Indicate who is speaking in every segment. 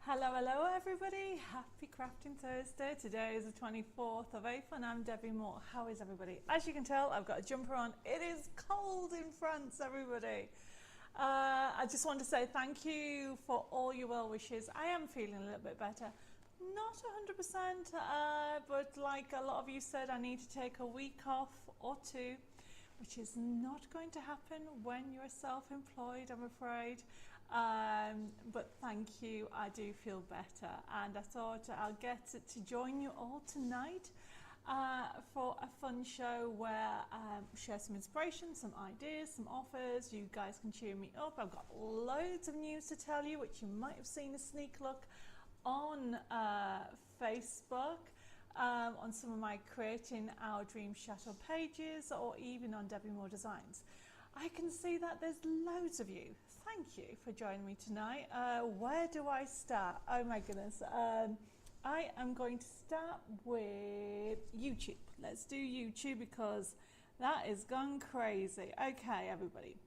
Speaker 1: Hello everybody, happy crafting Thursday. Today is the 24th of April and I'm Debbie Moore. How is everybody? As you can tell, I've got a jumper on. It is cold in France, everybody. I just want to say thank you for all your well wishes. I am feeling a little bit better. Not 100%, but like a lot of you said, I need to take a week off or two, which is not going to happen when you're self-employed, I'm afraid. But thank you, I do feel better, and I thought I'll get to join you all tonight for a fun show where share some inspiration, some ideas, some offers. You guys can cheer me up. I've got loads of news to tell you, which you might have seen a sneak look on Facebook, on some of my Creating Our Dream Chateau pages, or even on Debbie Moore Designs. I can see that there's loads of you. Thank you for joining me tonight. Where do I start? Oh my goodness. I am going to start with YouTube. Let's do YouTube because that is gone crazy. Okay, everybody.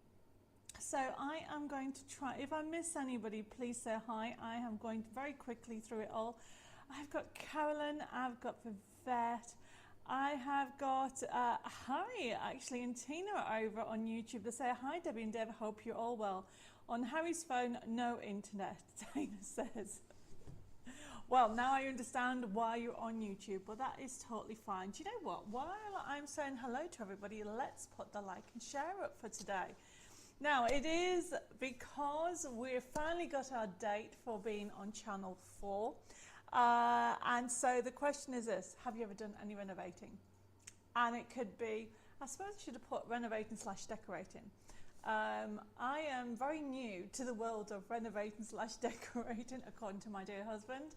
Speaker 1: So I am going to try, if I miss anybody, please say hi. I am going very quickly through it all. I've got Carolyn, I've got Vivette, I have got Harry actually and Tina over on YouTube. They say, hi Debbie and Deb, hope you're all well. On Harry's phone, no internet, Tina says. Well, now I understand why you're on YouTube, but that is totally fine. Do you know what? While I'm saying hello to everybody, let's put the like and share up for today. Now, it is because we've finally got our date for being on Channel 4. And so the question is this: have you ever done any renovating? And it could be, I suppose I should have put renovating / decorating. I am very new to the world of renovating / decorating, according to my dear husband.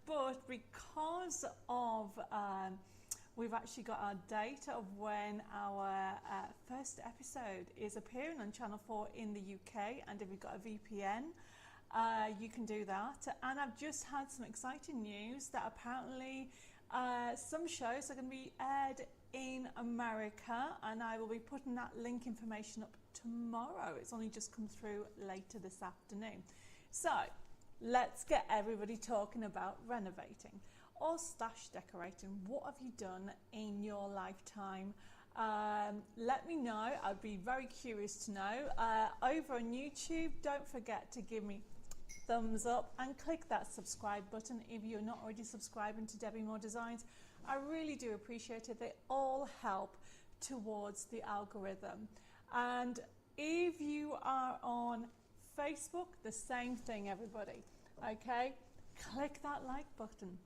Speaker 1: But because of we've actually got our date of when our first episode is appearing on Channel 4 in the UK, and if you've got a VPN, you can do that. And I've just had some exciting news that apparently some shows are going to be aired in America, and I will be putting that link information up tomorrow. It's only just come through later this afternoon. So let's get everybody talking about renovating or / decorating. What have you done in your lifetime? Let me know. I'd be very curious to know. Over on YouTube, don't forget to give me thumbs up and click that subscribe button if you're not already subscribing to Debbie Moore Designs. I really do appreciate it. They all help towards the algorithm. And if you are on Facebook, the same thing, everybody. Okay, click that like button.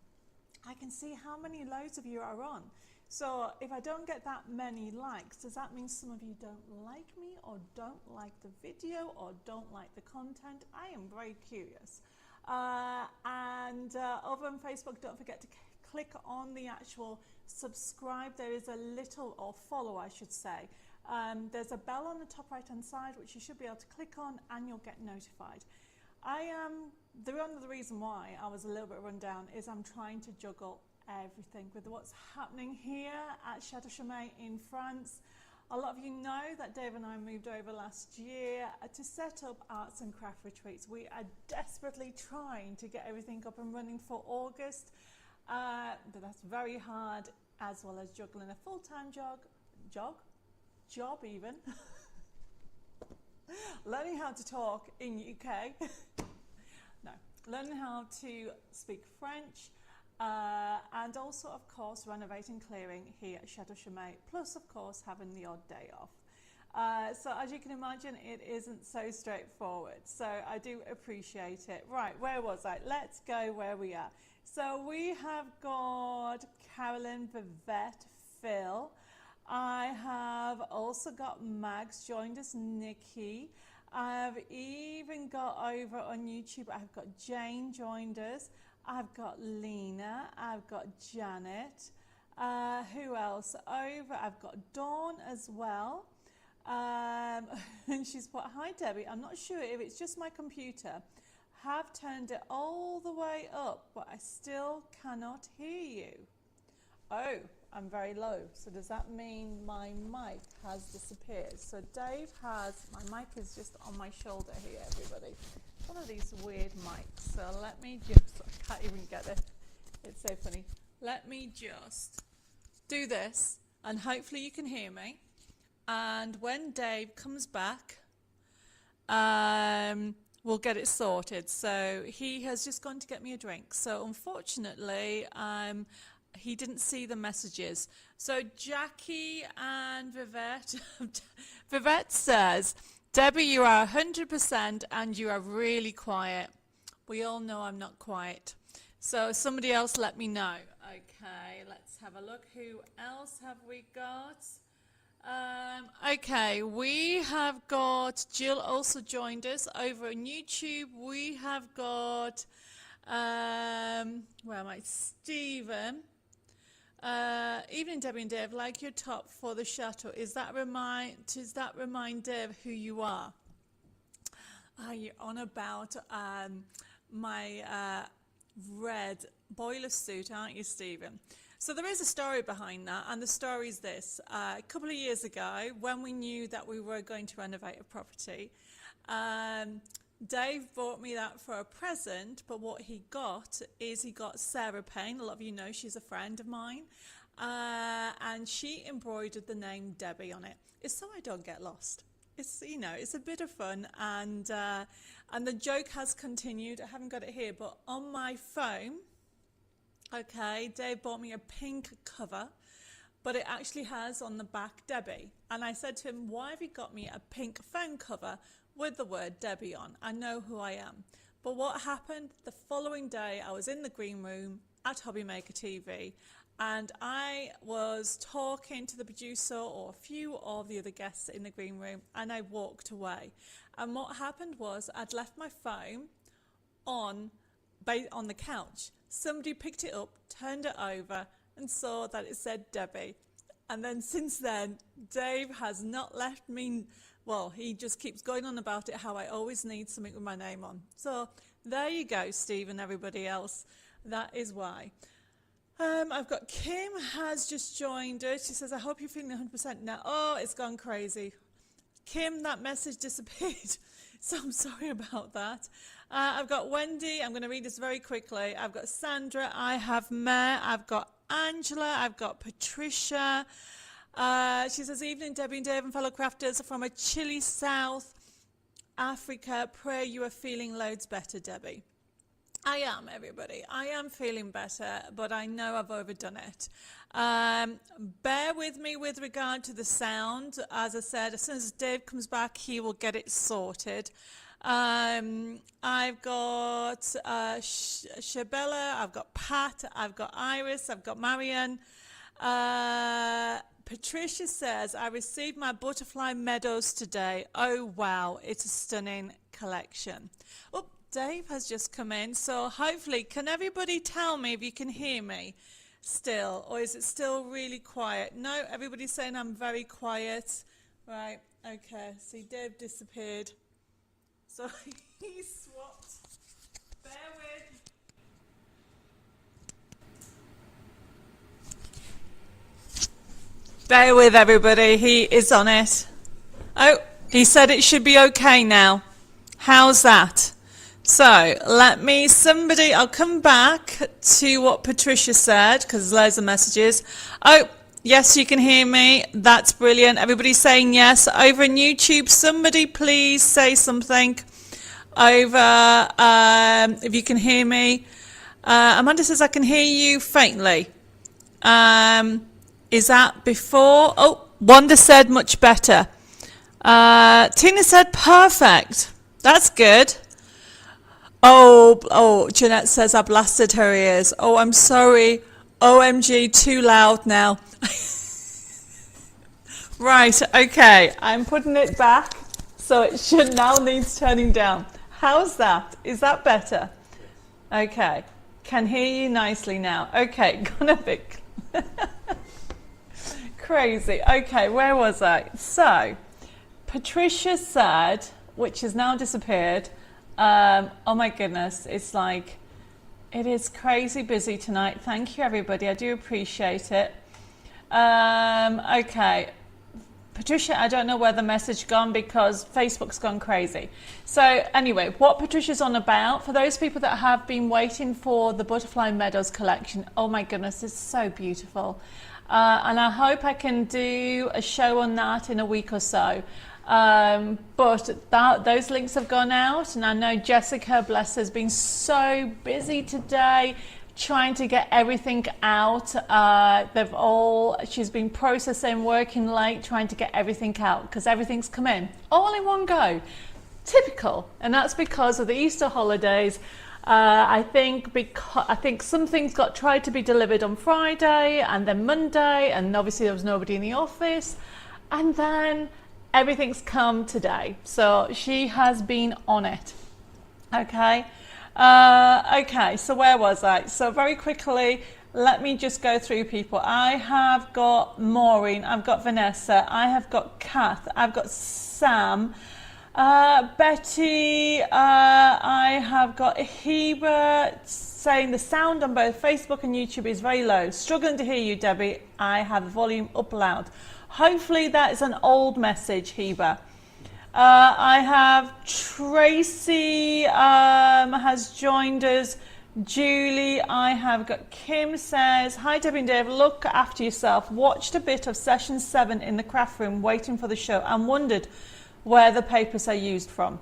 Speaker 1: I can see how many loads of you are on. So if I don't get that many likes, does that mean some of you don't like me, or don't like the video, or don't like the content? I am very curious. And over on Facebook, don't forget to click on the actual subscribe. There is a little, or follow I should say. There's a bell on the top right hand side which you should be able to click on and you'll get notified. The reason why I was a little bit run down is I'm trying to juggle everything with what's happening here at Chateau Chimay in France. A lot of you know that Dave and I moved over last year to set up arts and craft retreats. We are desperately trying to get everything up and running for August, but that's very hard, as well as juggling a full-time job even. Learning how to talk in UK. No, learning how to speak French, and also, of course, renovating, clearing here at Chateau Chimay, plus, of course, having the odd day off. So as you can imagine, it isn't so straightforward. So I do appreciate it. Right, where was I? Let's go where we are. So we have got Carolyn, Vivette, Phil. I have also got Mags joined us, Nikki. I've even got over on YouTube, I've got Jane joined us. I've got Lena, I've got Janet. Who else? Over, I've got Dawn as well. And she's put, hi Debbie, I'm not sure if it's just my computer. Have turned it all the way up, but I still cannot hear you. Oh, I'm very low. So does that mean my mic has disappeared? So Dave has, my mic is just on my shoulder here, everybody. One of these weird mics. So let me just, I can't even get it. It's so funny. Let me just do this and hopefully you can hear me. And when Dave comes back, we'll get it sorted. So he has just gone to get me a drink. So unfortunately, he didn't see the messages. So Jackie and Vivette, Vivette says, Debbie, you are 100% and you are really quiet. We all know I'm not quiet. So somebody else let me know. Okay, let's have a look. Who else have we got? Okay, we have got Jill also joined us over on YouTube. We have got where am I? Stephen. Evening, Debbie and Dave. Like your top for the chateau. Does that remind Dave who you are? Are you on about my red boiler suit, aren't you, Stephen? So there is a story behind that, and the story is this. A couple of years ago, when we knew that we were going to renovate a property, Dave bought me that for a present, but what he got is he got Sarah Payne. A lot of you know she's a friend of mine, and she embroidered the name Debbie on it. It's so I don't get lost. It's, you know, it's a bit of fun, and the joke has continued. I haven't got it here, but on my phone, okay, Dave bought me a pink cover, but it actually has on the back Debbie. And I said to him, why have you got me a pink phone cover with the word Debbie on? I know who I am. But what happened? The following day, I was in the green room at Hobbymaker TV, and I was talking to the producer or a few of the other guests in the green room, and I walked away. And what happened was I'd left my phone on the couch. Somebody picked it up, turned it over, and saw that it said Debbie. And then since then, Dave has not left me. Well, he just keeps going on about it, how I always need something with my name on. So there you go, Steve and everybody else. That is why. I've got Kim has just joined us. She says, I hope you're feeling 100% now. Oh, it's gone crazy. Kim, that message disappeared. So I'm sorry about that. I've got Wendy. I'm going to read this very quickly. I've got Sandra. I have Mare. I've got Angela. I've got Patricia. She says, evening, Debbie and Dave and fellow crafters from a chilly South Africa. Pray you are feeling loads better, Debbie. I am, everybody. I am feeling better, but I know I've overdone it. Bear with me with regard to the sound. As I said, as soon as Dave comes back, he will get it sorted. I've got Shabella, I've got Pat, I've got Iris, I've got Marion. Patricia says, I received my butterfly meadows today. Oh, wow, it's a stunning collection. Oh, Dave has just come in, so hopefully, can everybody tell me if you can hear me still, or is it still really quiet? No, everybody's saying I'm very quiet. Right, okay, see, Dave disappeared. So he swapped. Bear with. Bear with, everybody, he is on it. Oh, he said it should be okay now. How's that? So let me, I'll come back to what Patricia said, because there's loads of messages. Oh, yes, you can hear me. That's brilliant. Everybody's saying yes. Over on YouTube, somebody please say something over if you can hear me. Amanda says, I can hear you faintly. Is that before? Oh, Wanda said much better. Tina said perfect. That's good. Oh, Jeanette says I blasted her ears. Oh, I'm sorry. OMG, too loud now. Right, okay. I'm putting it back, so it should now needs turning down. How's that? Is that better? Okay. Can hear you nicely now. Okay, gonna be crazy. Okay, where was I? So, Patricia said, which has now disappeared, oh my goodness, it's like, it is crazy busy tonight. Thank you, everybody. I do appreciate it. Okay. Patricia, I don't know where the message gone because Facebook's gone crazy. So anyway, what Patricia's on about, for those people that have been waiting for the Butterfly Meadows collection, oh my goodness, it's so beautiful. And I hope I can do a show on that in a week or so. But those links have gone out, and I know Jessica, bless her, has been so busy today trying to get everything out. She's been processing, working late, trying to get everything out because everything's come in all in one go. Typical, and that's because of the Easter holidays. I think some things got tried to be delivered on Friday and then Monday, and obviously there was nobody in the office, and then everything's come today. So she has been on it. Okay. Okay, so where was I? So very quickly, let me just go through people. I have got Maureen, I've got Vanessa, I have got Kath, I've got Sam, Betty, I have got Heba saying the sound on both Facebook and YouTube is very low. Struggling to hear you, Debbie. I have the volume up loud. Hopefully that is an old message, Heba. I have Tracy has joined us. Julie, I have got Kim says, hi Debbie and Dave, look after yourself. Watched a bit of session 7 in the craft room waiting for the show and wondered where the papers are used from.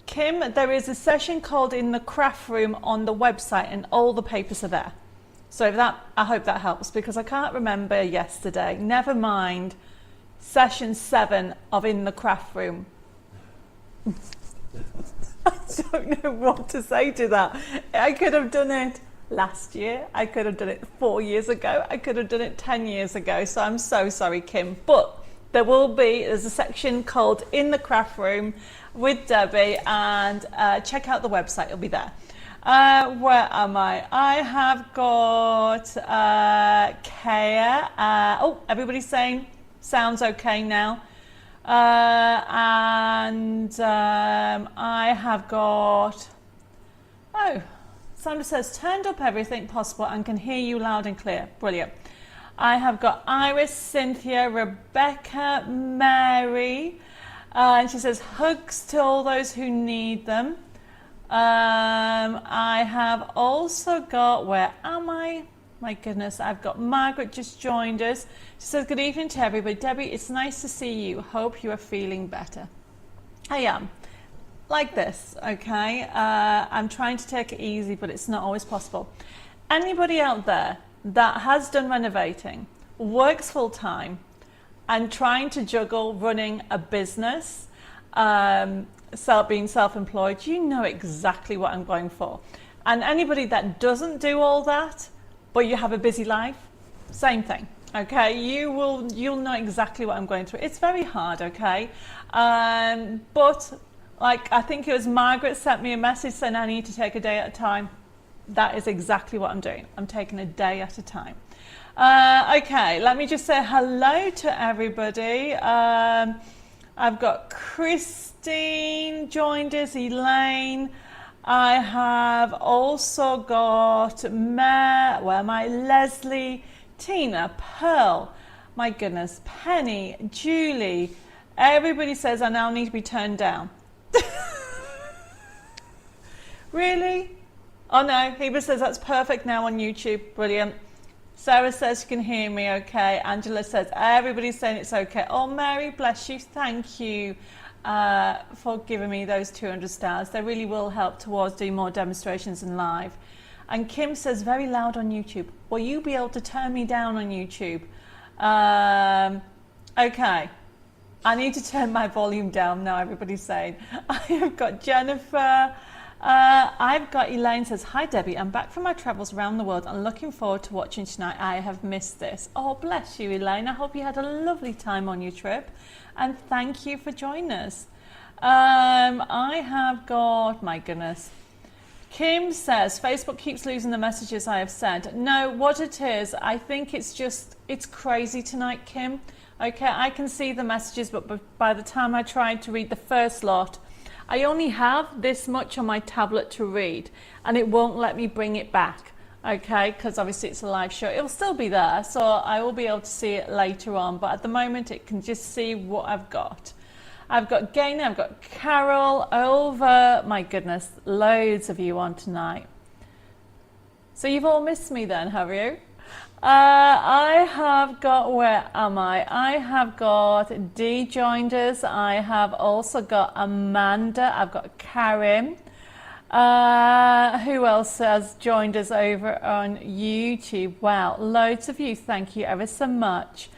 Speaker 1: Kim, there is a session called In the Craft Room on the website and all the papers are there. So I hope that helps because I can't remember yesterday. Never mind. Session 7 of In the Craft Room. I don't know what to say to that. I could have done it last year. I could have done it 4 years ago. I could have done it 10 years ago. So I'm so sorry, Kim. But there's a section called In the Craft Room with Debbie, and check out the website. It'll be there. Where am I? I have got Kaya. Everybody's saying sounds okay now. I have got, Sandra says, turned up everything possible and can hear you loud and clear. Brilliant. I have got Iris, Cynthia, Rebecca, Mary. And she says, hugs to all those who need them. I have also got, where am I? My goodness, I've got Margaret just joined us. She says, good evening to everybody. Debbie, it's nice to see you. Hope you are feeling better. I am. Like this, okay? I'm trying to take it easy, but it's not always possible. Anybody out there that has done renovating, works full time, and trying to juggle running a business, being self-employed, you know exactly what I'm going for. And anybody that doesn't do all that, but you have a busy life, same thing, okay? You'll know exactly what I'm going through. It's very hard, okay? But like, I think it was Margaret sent me a message saying I need to take a day at a time. That is exactly what I'm doing. I'm taking a day at a time. Okay, let me just say hello to everybody. I've got Christine joined us, Elaine. I have also got Leslie, Tina, Pearl, my goodness, Penny, Julie. Everybody says I now need to be turned down. Really? Oh no, Heba says that's perfect now on YouTube. Brilliant. Sarah says you can hear me okay. Angela says everybody's saying it's okay. Oh, Mary, bless you. Thank you for giving me those 200 stars. They really will help towards doing more demonstrations and live. And Kim says very loud on YouTube. Will you be able to turn me down on YouTube? Okay. I need to turn my volume down now, everybody's saying. I have got Jennifer. I've got Elaine says, hi Debbie, I'm back from my travels around the world and looking forward to watching tonight. I have missed this. Oh, bless you, Elaine. I hope you had a lovely time on your trip and thank you for joining us. I have got, my goodness. Kim says, Facebook keeps losing the messages I have sent. No, what it is, I think it's crazy tonight, Kim. Okay, I can see the messages, but by the time I tried to read the first lot, I only have this much on my tablet to read, and it won't let me bring it back. okay, because obviously it's a live show. It'll still be there, so I will be able to see it later on, but at the moment it can just see what I've got. I've got Gaynor, I've got Carol, over, my goodness, loads of you on tonight. So you've all missed me then, have you? I have got, where am I? I have got Dee joined us. I have also got Amanda. I've got Karim. Who else has joined us over on YouTube? Wow, loads of you. Thank you ever so much.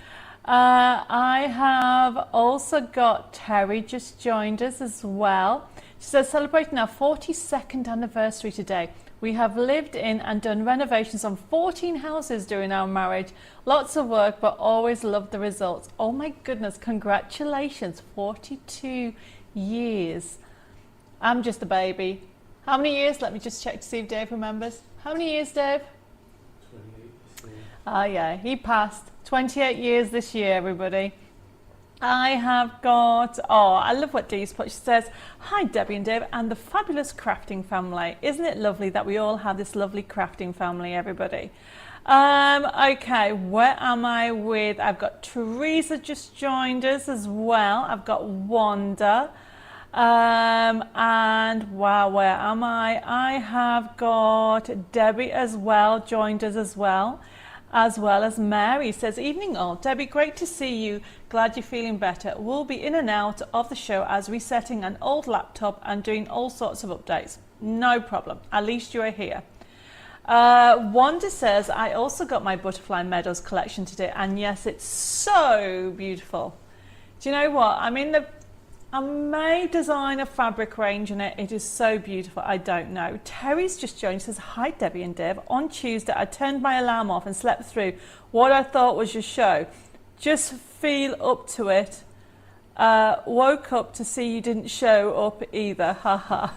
Speaker 1: I have also got Terry just joined us as well. She says, celebrating our 42nd anniversary today. We have lived in and done renovations on 14 houses during our marriage. Lots of work, but always loved the results. Oh my goodness, congratulations, 42 years. I'm just a baby. How many years? Let me just check to see if Dave remembers. How many years, Dave?
Speaker 2: 28.
Speaker 1: Oh yeah, he passed. 28 years this year, everybody. I have got, oh, I love what Dee's put. She says, hi Debbie and Dave and the fabulous crafting family. Isn't it lovely that we all have this lovely crafting family, everybody? Okay, where am I with, I've got Teresa just joined us as well. I've got Wanda. And wow, where am I? I have got Debbie as well, joined us as well as Mary. Says, evening all. Debbie, great to see you. Glad you're feeling better. We'll be in and out of the show as resetting an old laptop and doing all sorts of updates. No problem. At least you are here. Wanda says, I also got my Butterfly Meadows collection today, and yes, it's so beautiful. Do you know what? I may design a fabric range in it. It is so beautiful. I don't know. Terry's just joined. Says, hi Debbie and Deb. On Tuesday, I turned my alarm off and slept through what I thought was your show. Just feel up to it. Woke up to see you didn't show up either. Haha.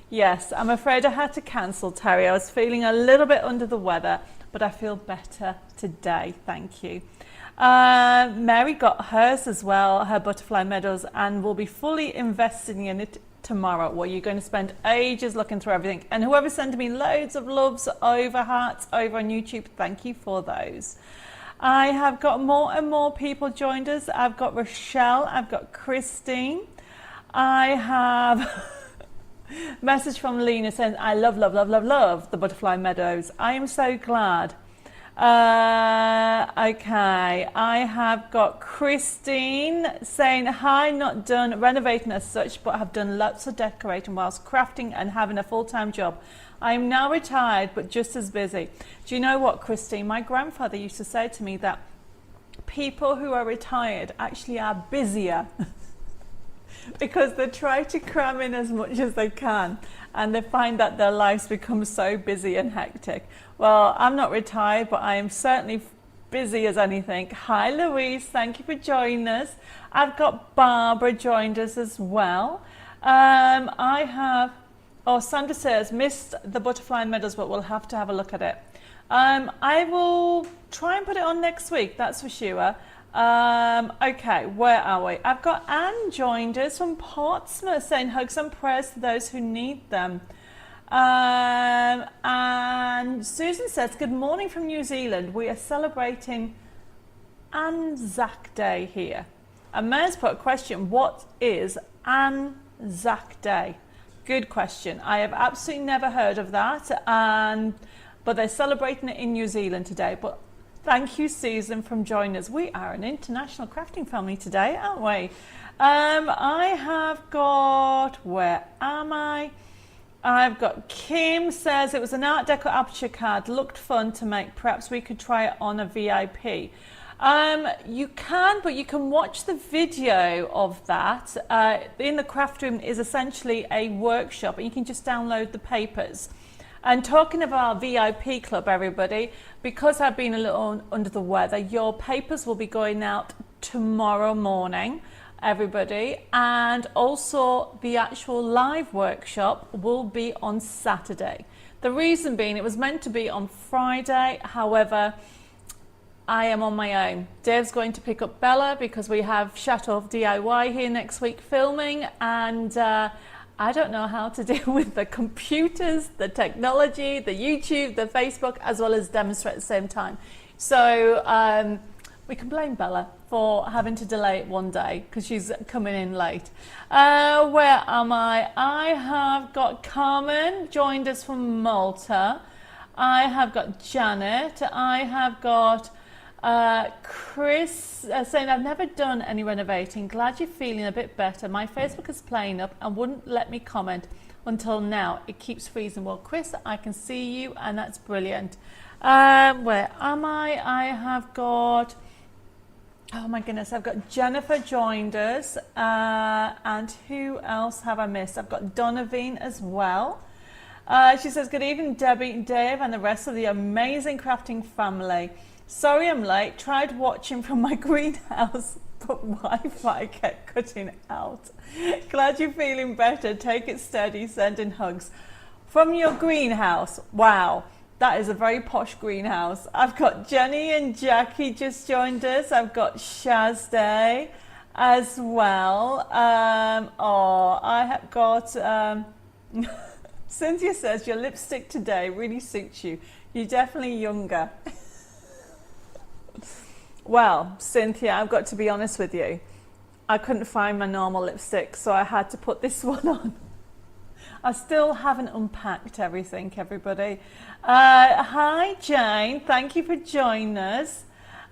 Speaker 1: Yes, I'm afraid I had to cancel, Terry. I was feeling a little bit under the weather, but I feel better today. Thank you. Mary got hers as well, her Butterfly Meadows, and will be fully investing in it tomorrow. Well, you're going to spend ages looking through everything. And whoever sent me loads of loves over hearts over on YouTube, thank you for those. I have got more and more people joined us. I've got Rochelle, I've got Christine. I have message from Lena saying, I love the Butterfly Meadows. I am so glad. Okay, I have got Christine saying, hi, not done renovating as such, but have done lots of decorating whilst crafting and having a full-time job. I am now retired, but just as busy. Do you know what, Christine? My grandfather used to say to me that people who are retired actually are busier because they try to cram in as much as they can, and they find that their lives become so busy and hectic. Well, I'm not retired, but I am certainly busy as anything. Hi, Louise. Thank you for joining us. I've got Barbara joined us as well. I have, oh, Sandra says, missed the Butterfly Meadows, but we'll have to have a look at it. I will try and put it on next week, that's for sure. Okay, where are we? I've got Anne joined us from Portsmouth saying hugs and prayers to those who need them. And Susan says, good morning from New Zealand. We are celebrating Anzac Day here. And Mayor's put a question, what is Anzac Day? Good question. I have absolutely never heard of that, but they're celebrating it in New Zealand today. But thank you, Susan, from joining us. We are an international crafting family today, aren't we? I have got, where am I? I've got Kim says, it was an Art Deco aperture card, looked fun to make. Perhaps we could try it on a VIP. You can, but you can watch the video of that. In the craft room is essentially a workshop, and you can just download the papers. And talking about our VIP club, everybody, because I've been a little under the weather, your papers will be going out tomorrow morning, everybody, and also the actual live workshop will be on Saturday. The reason being, it was meant to be on Friday, however, I am on my own. Dave's going to pick up Bella because we have Chateau of DIY here next week filming, and I don't know how to deal with the computers, the technology, the YouTube, the Facebook, as well as demonstrate at the same time. So we can blame Bella for having to delay it one day because she's coming in late. Where am I? I have got Carmen joined us from Malta. I have got Janet. I have got Chris saying, I've never done any renovating. Glad you're feeling a bit better. My Facebook is playing up and wouldn't let me comment until now. It keeps freezing. Well, Chris, I can see you and that's brilliant. Where am I? I have got, oh my goodness, I've got Jennifer joined us. And who else have I missed? I've got Donovan as well. She says, good evening, Debbie, Dave, and the rest of the amazing crafting family. Sorry I'm late. Tried watching from my greenhouse, but Wi-Fi kept cutting out. Glad you're feeling better. Take it steady. Sending hugs. From your greenhouse. Wow, that is a very posh greenhouse. I've got Jenny and Jackie just joined us. I've got Shazday as well. I have got... Cynthia says, your lipstick today really suits you. You're definitely younger. Well, Cynthia, I've got to be honest with you. I couldn't find my normal lipstick, so I had to put this one on. I still haven't unpacked everything, everybody. Hi, Jane. Thank you for joining us.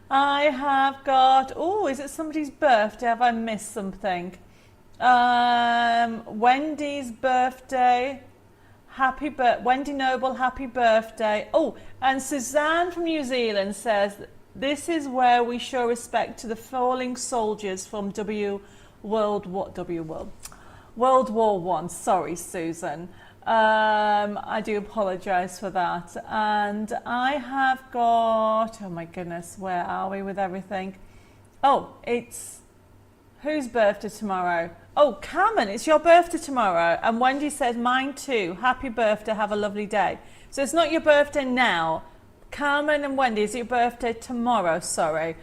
Speaker 1: I have got... Oh, is it somebody's birthday? Have I missed something? Wendy's birthday. Wendy Noble, happy birthday. Oh, and Suzanne from New Zealand says, this is where we show respect to the falling soldiers from World War I. Sorry, Susan. I do apologise for that. And I have got, oh my goodness, where are we with everything? Oh, it's whose birthday tomorrow? Oh, Carmen, it's your birthday tomorrow. And Wendy says, mine too. Happy birthday, have a lovely day. So it's not your birthday now. Carmen and Wendy, is your birthday tomorrow? Sorry.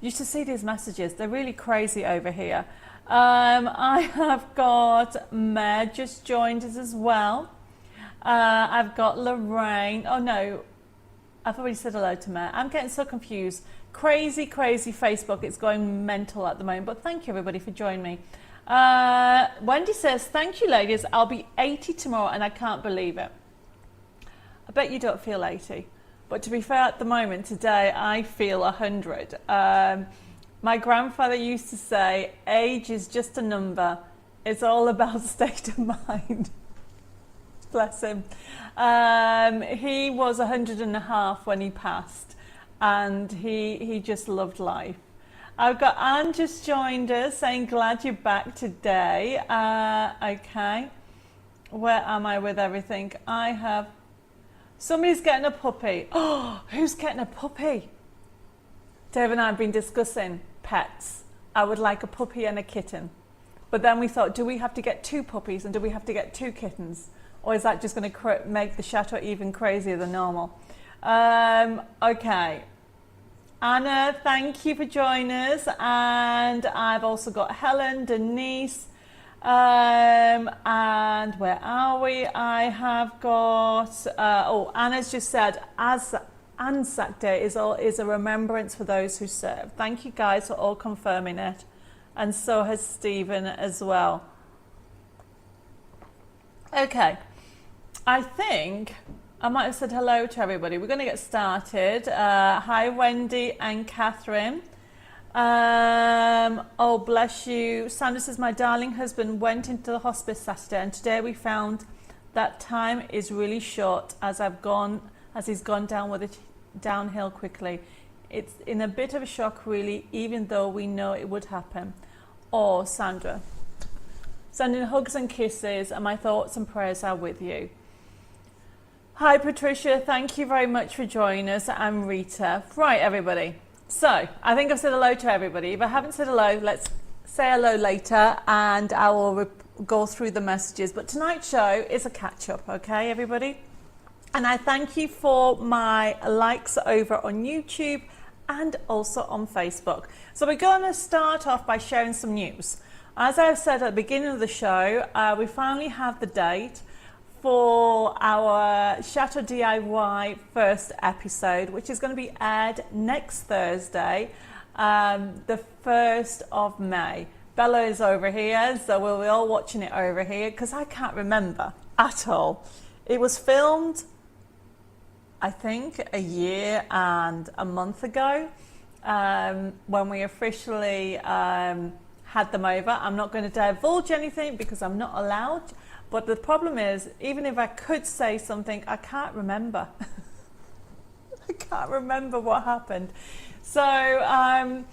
Speaker 1: You should see these messages. They're really crazy over here. I have got Meg just joined us as well. I've got Lorraine. Oh no, I've already said hello to Meg. I'm getting so confused. Crazy, crazy Facebook. It's going mental at the moment. But thank you everybody for joining me. Wendy says, thank you ladies. I'll be 80 tomorrow and I can't believe it. I bet you don't feel 80. But to be fair, at the moment, today, I feel 100. My grandfather used to say, age is just a number. It's all about state of mind. Bless him. He was 100.5 when he passed, and he just loved life. I've got Anne just joined us, saying, glad you're back today. Okay. Where am I with everything? I have... Somebody's getting a puppy. Oh, who's getting a puppy? Dave and I have been discussing pets. I would like a puppy and a kitten. But then we thought, do we have to get 2 puppies and do we have to get 2 kittens? Or is that just going to make the chateau even crazier than normal? Okay. Anna, thank you for joining us. And I've also got Helen, Denise, and where are we? I have got, Anna's just said, Anzac Day is a remembrance for those who serve. Thank you guys for all confirming it. And so has Stephen as well. Okay, I think I might have said hello to everybody. We're going to get started. Hi, Wendy and Catherine. Oh, bless you. Sandra says, my darling husband went into the hospice Saturday and today we found that time is really short as he's gone downhill quickly. It's in a bit of a shock really, even though we know it would happen. Oh, Sandra, sending hugs and kisses and my thoughts and prayers are with you. Hi, Patricia. Thank you very much for joining us. I'm Rita. Right, everybody. So, I think I've said hello to everybody. If I haven't said hello, let's say hello later and I will go through the messages. But tonight's show is a catch-up, okay, everybody? And I thank you for my likes over on YouTube and also on Facebook. So we're going to start off by sharing some news. As I said at the beginning of the show, we finally have the date for our Chateau DIY first episode, which is going to be aired next Thursday, the 1st of May. Bella is over here, so we'll be all watching it over here because I can't remember at all. It was filmed, I think, a year and a month ago when we officially had them over. I'm not going to divulge anything because I'm not allowed. But the problem is, even if I could say something, I can't remember. I can't remember what happened. So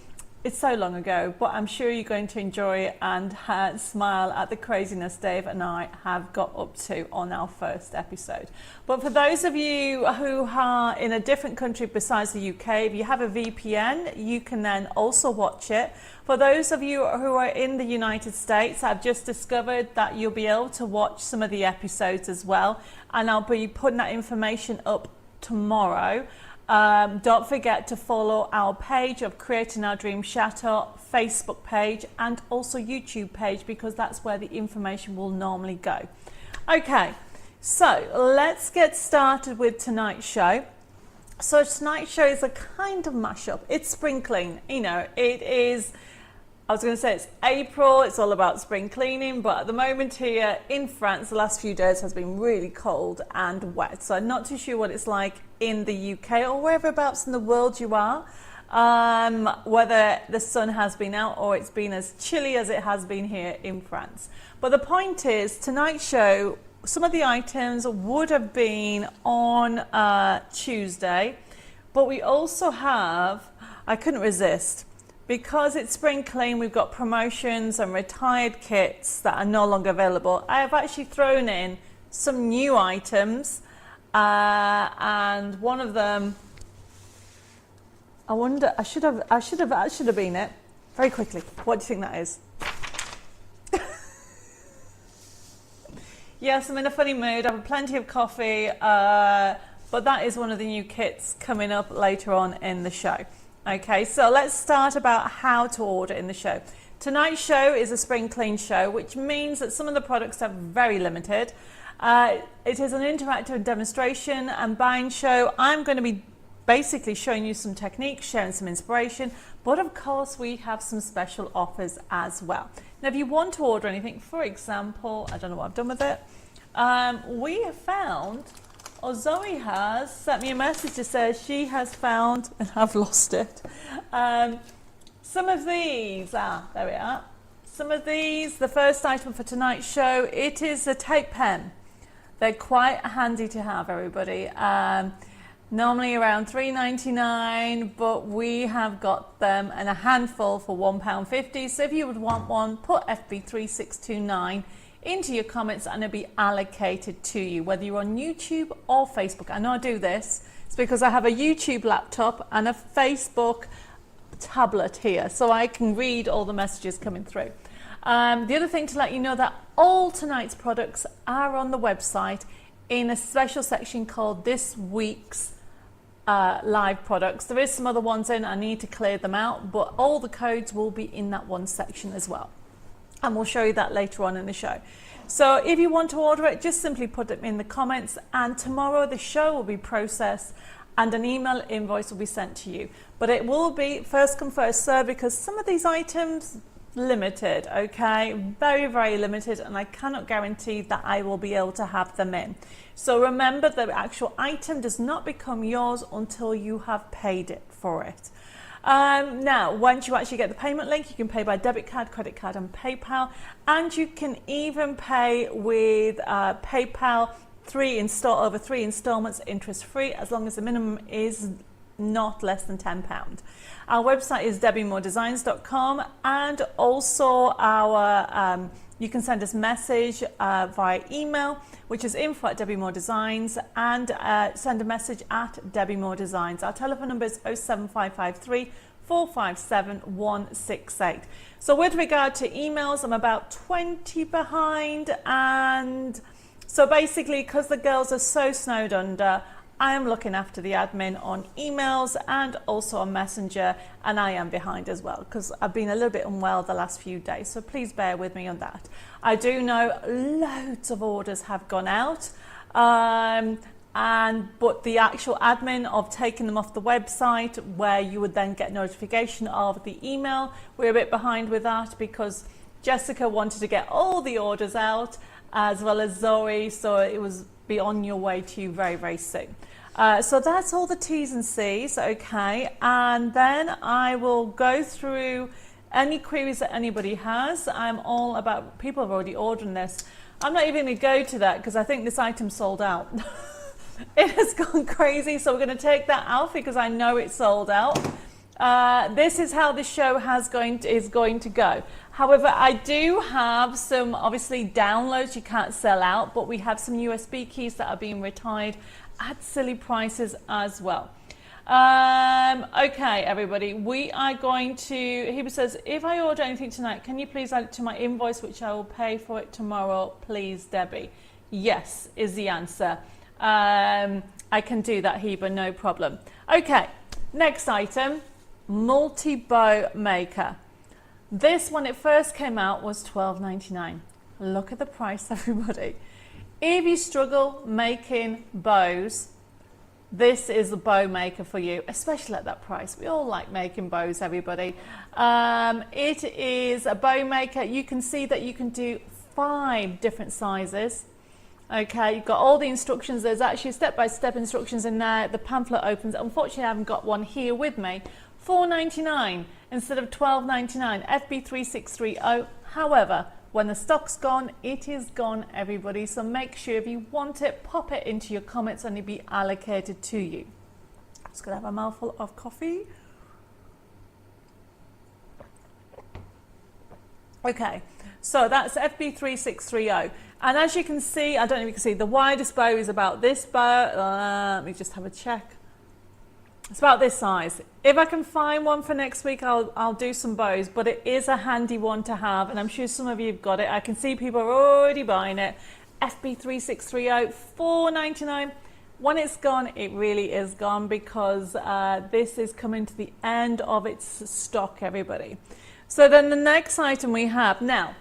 Speaker 1: it's so long ago, but I'm sure you're going to enjoy it and smile at the craziness Dave and I have got up to on our first episode. But for those of you who are in a different country besides the UK, if you have a VPN, you can then also watch it. For those of you who are in the United States, I've just discovered that you'll be able to watch some of the episodes as well, and I'll be putting that information up tomorrow. Don't forget to follow our page of Creating Our Dream Chateau Facebook page and also YouTube page, because that's where the information will normally go. Okay, so let's get started with tonight's show. So tonight's show is a kind of mashup. It's spring clean, you know, it is. I was going to say it's April, it's all about spring cleaning, but at the moment here in France, the last few days has been really cold and wet. So I'm not too sure what it's like in the UK or whereabouts in the world you are, whether the sun has been out or it's been as chilly as it has been here in France. But the point is, tonight's show, some of the items would have been on Tuesday, but we also have, I couldn't resist, because it's spring clean, we've got promotions and retired kits that are no longer available. I have actually thrown in some new items, and one of them, I wonder, I should have been it. Very quickly, what do you think that is? Yes, I'm in a funny mood. I've had plenty of coffee, but that is one of the new kits coming up later on in the show. Okay, so let's start about how to order in the show. Tonight's show is a spring clean show, which means that some of the products are very limited. It is an interactive demonstration and buying show. I'm going to be basically showing you some techniques, sharing some inspiration, but of course we have some special offers as well. Now, if you want to order anything, for example, I don't know what I've done with it, we have found, or Zoe has sent me a message to say she has found, and I've lost it, some of these. There we are. Some of these, the first item for tonight's show, it is a tape pen. They're quite handy to have, everybody. Normally around $3.99, but we have got them in a handful for £1.50. So if you would want one, put FB3629 into your comments and it'll be allocated to you, whether you're on YouTube or Facebook. I know I do this. It's because I have a YouTube laptop and a Facebook tablet here, so I can read all the messages coming through. The other thing to let you know that all tonight's products are on the website in a special section called This Week's Live Products. There is some other ones in, I need to clear them out, but all the codes will be in that one section as well. And we'll show you that later on in the show. So if you want to order it, just simply put it in the comments, and tomorrow the show will be processed and an email invoice will be sent to you. But it will be first come, first served, because some of these items limited, okay? Very, very limited, and I cannot guarantee that I will be able to have them in. So remember, the actual item does not become yours until you have paid it for it. Now, once you actually get the payment link, you can pay by debit card, credit card and PayPal, and you can even pay with PayPal over 3 installments, interest free, as long as the minimum is not less than £10. Our website is debbiemoredesigns.com, and also our you can send us message via email, which is info@debbiemoredesigns, and send a message at Debbie More Designs. Our telephone number is 07553 457 168. So with regard to emails, I'm about 20 behind, and so basically, because the girls are so snowed under, I am looking after the admin on emails and also on Messenger, and I am behind as well because I've been a little bit unwell the last few days, so please bear with me on that. I do know loads of orders have gone out, but the actual admin of taking them off the website where you would then get notification of the email, we're a bit behind with that because Jessica wanted to get all the orders out as well as Zoe, so it was be on your way to you very, very soon. So that's all the T's and C's, okay, and then I will go through any queries that anybody has. I'm all about, people have already ordered this. I'm not even going to go to that because I think this item sold out. It has gone crazy, so we're going to take that out because I know it's sold out. This is how the show is going to go. However, I do have some obviously downloads you can't sell out, but we have some USB keys that are being retired at silly prices as well. Okay, everybody, we are going to, he says, if I order anything tonight, can you please add it to my invoice, which I will pay for it tomorrow, please, Debbie? Yes, is the answer. I can do that, Heba, no problem. Okay, next item, multi-bow maker. This, when it first came out, was $12.99. Look at the price, everybody. If you struggle making bows, this is the bow maker for you, especially at that price. We all like making bows, everybody. It is a bow maker. You can see that you can do 5 different sizes. Okay, you've got all the instructions. There's actually step-by-step instructions in there. The pamphlet opens. Unfortunately, I haven't got one here with me. $4.99 instead of $12.99, FB3630. However, when the stock's gone, it is gone, everybody. So make sure if you want it, pop it into your comments and it'll be allocated to you. Just gonna have a mouthful of coffee. Okay, so that's FB3630. And as you can see, I don't know if you can see, the widest bow is about this bow. Let me just have a check. It's about this size. If I can find one for next week, I'll do some bows, but it is a handy one to have, and I'm sure some of you have got it. I can see people are already buying it. FB3630, $4.99. When it's gone, it really is gone because this is coming to the end of its stock, everybody. So then the next item we have, now,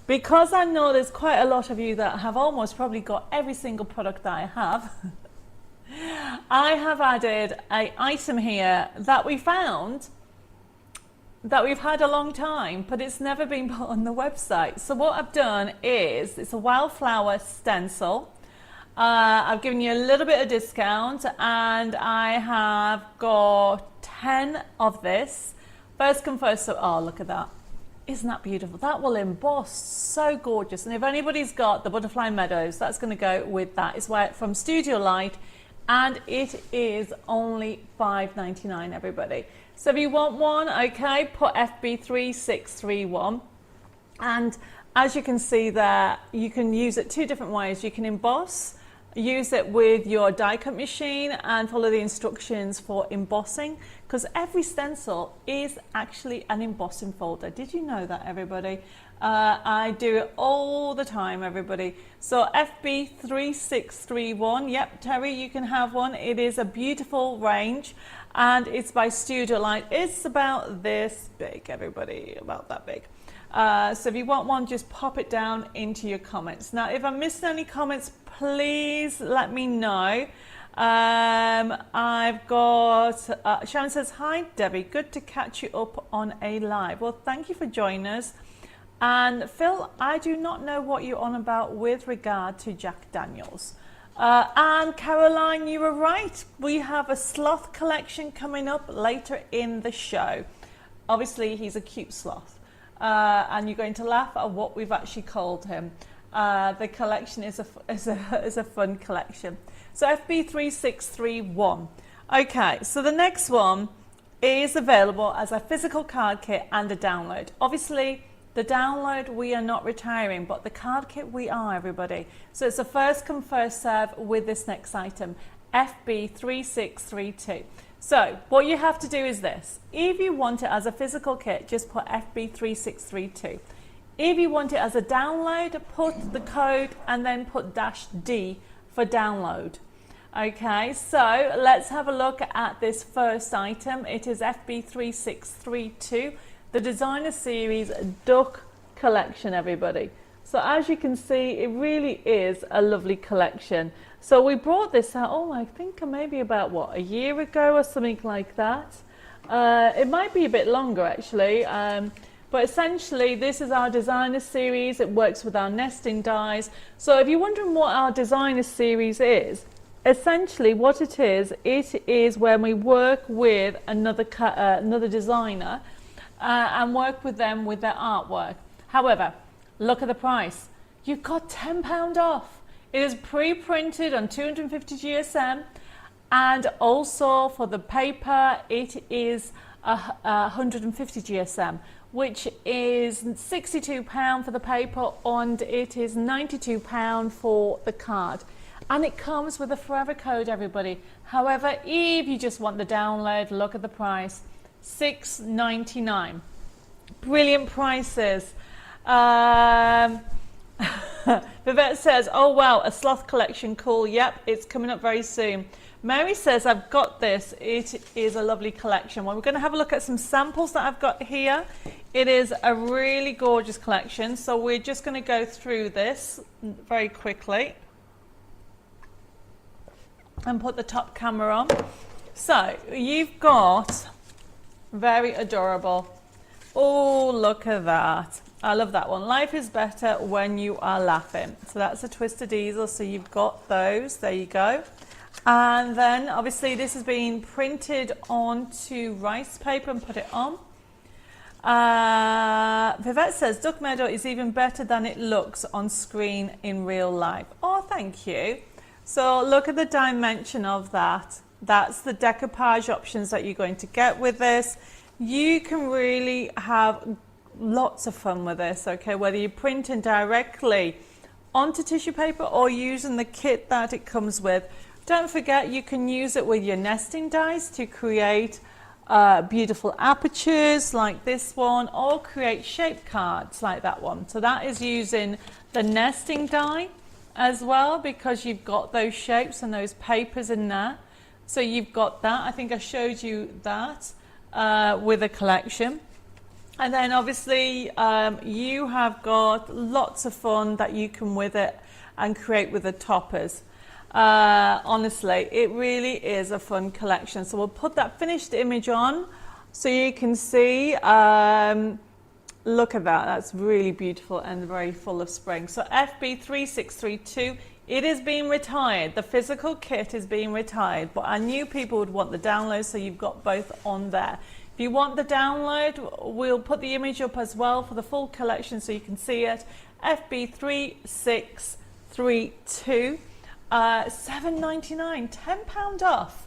Speaker 1: because I know there's quite a lot of you that have almost probably got every single product that I have, I have added an item here that we found that we've had a long time, but it's never been put on the website. So what I've done is, it's a Wildflower stencil. I've given you a little bit of discount and I have got 10 of this. First come first, so, oh, look at that. Isn't that beautiful? That will emboss, so gorgeous. And if anybody's got the Butterfly Meadows, that's going to go with that. It's from Studio Light. And it is only $5.99, everybody. So if you want one, okay, put FB3631. And as you can see there, you can use it 2 different ways. You can emboss, use it with your die cut machine and follow the instructions for embossing, because every stencil is actually an embossing folder. Did you know that, everybody? I do it all the time, everybody. So FB3631, yep, Terry, you can have one. It is a beautiful range and it's by Studio Light. It's about this big, everybody, about that big. So if you want one, just pop it down into your comments. Now, if I missed any comments, please let me know. I've got, Sharon says, hi, Debbie, good to catch you up on a live. Well, thank you for joining us. And Phil, I do not know what you're on about with regard to Jack Daniels. And Caroline, you were right. We have a sloth collection coming up later in the show. Obviously, he's a cute sloth. And you're going to laugh at what we've actually called him. The collection is a fun collection. So FB3631. Okay, so the next one is available as a physical card kit and a download. Obviously, the download we are not retiring, but the card kit we are, everybody. So it's a first come, first serve with this next item, FB3632. So what you have to do is this. If you want it as a physical kit, just put FB3632. If you want it as a download, put the code and then put -D for download. Okay, so let's have a look at this first item. It is FB3632, the designer series duck collection, everybody. So as you can see, it really is a lovely collection. So we brought this out, I think maybe about a year ago or something like that. It might be a bit longer actually, but essentially this is our designer series. It works with our nesting dies. So if you're wondering what our designer series is, essentially what it is when we work with another designer and work with them with their artwork. However, look at the price. You've got £10 off. It is pre-printed on 250 GSM, and also for the paper it is 150 GSM, which is £62 for the paper, and it is £92 for the card. And it comes with a forever code, everybody. However, if you just want the download, look at the price, $6.99. Brilliant prices. Vivette says, oh wow, a sloth collection, cool. Yep, it's coming up very soon. Mary says, I've got this. It is a lovely collection. Well, we're going to have a look at some samples that I've got here. It is a really gorgeous collection. So we're just going to go through this very quickly and put the top camera on. So you've got very adorable. Oh, look at that. I love that one. Life is better when you are laughing. So that's a Twisted Easel. So you've got those. There you go. And then obviously this has been printed onto rice paper and put it on. Vivette says, Duck Meadow is even better than it looks on screen in real life. Oh, thank you. So look at the dimension of that. That's the decoupage options that you're going to get with this. You can really have lots of fun with this, okay, whether you're printing directly onto tissue paper or using the kit that it comes with. Don't forget, you can use it with your nesting dies to create beautiful apertures like this one, or create shape cards like that one. So that is using the nesting die as well, because you've got those shapes and those papers in there. So you've got that. I think I showed you that with a collection. And then obviously you have got lots of fun that you can with it and create with the toppers. Honestly, it really is a fun collection. So we'll put that finished image on so you can see. Look at that. That's really beautiful and very full of spring. So FB3632, it is being retired. The physical kit is being retired, but I knew people would want the download, so you've got both on there. If you want the download, we'll put the image up as well for the full collection so you can see it. FB3632, $7.99, £10 off.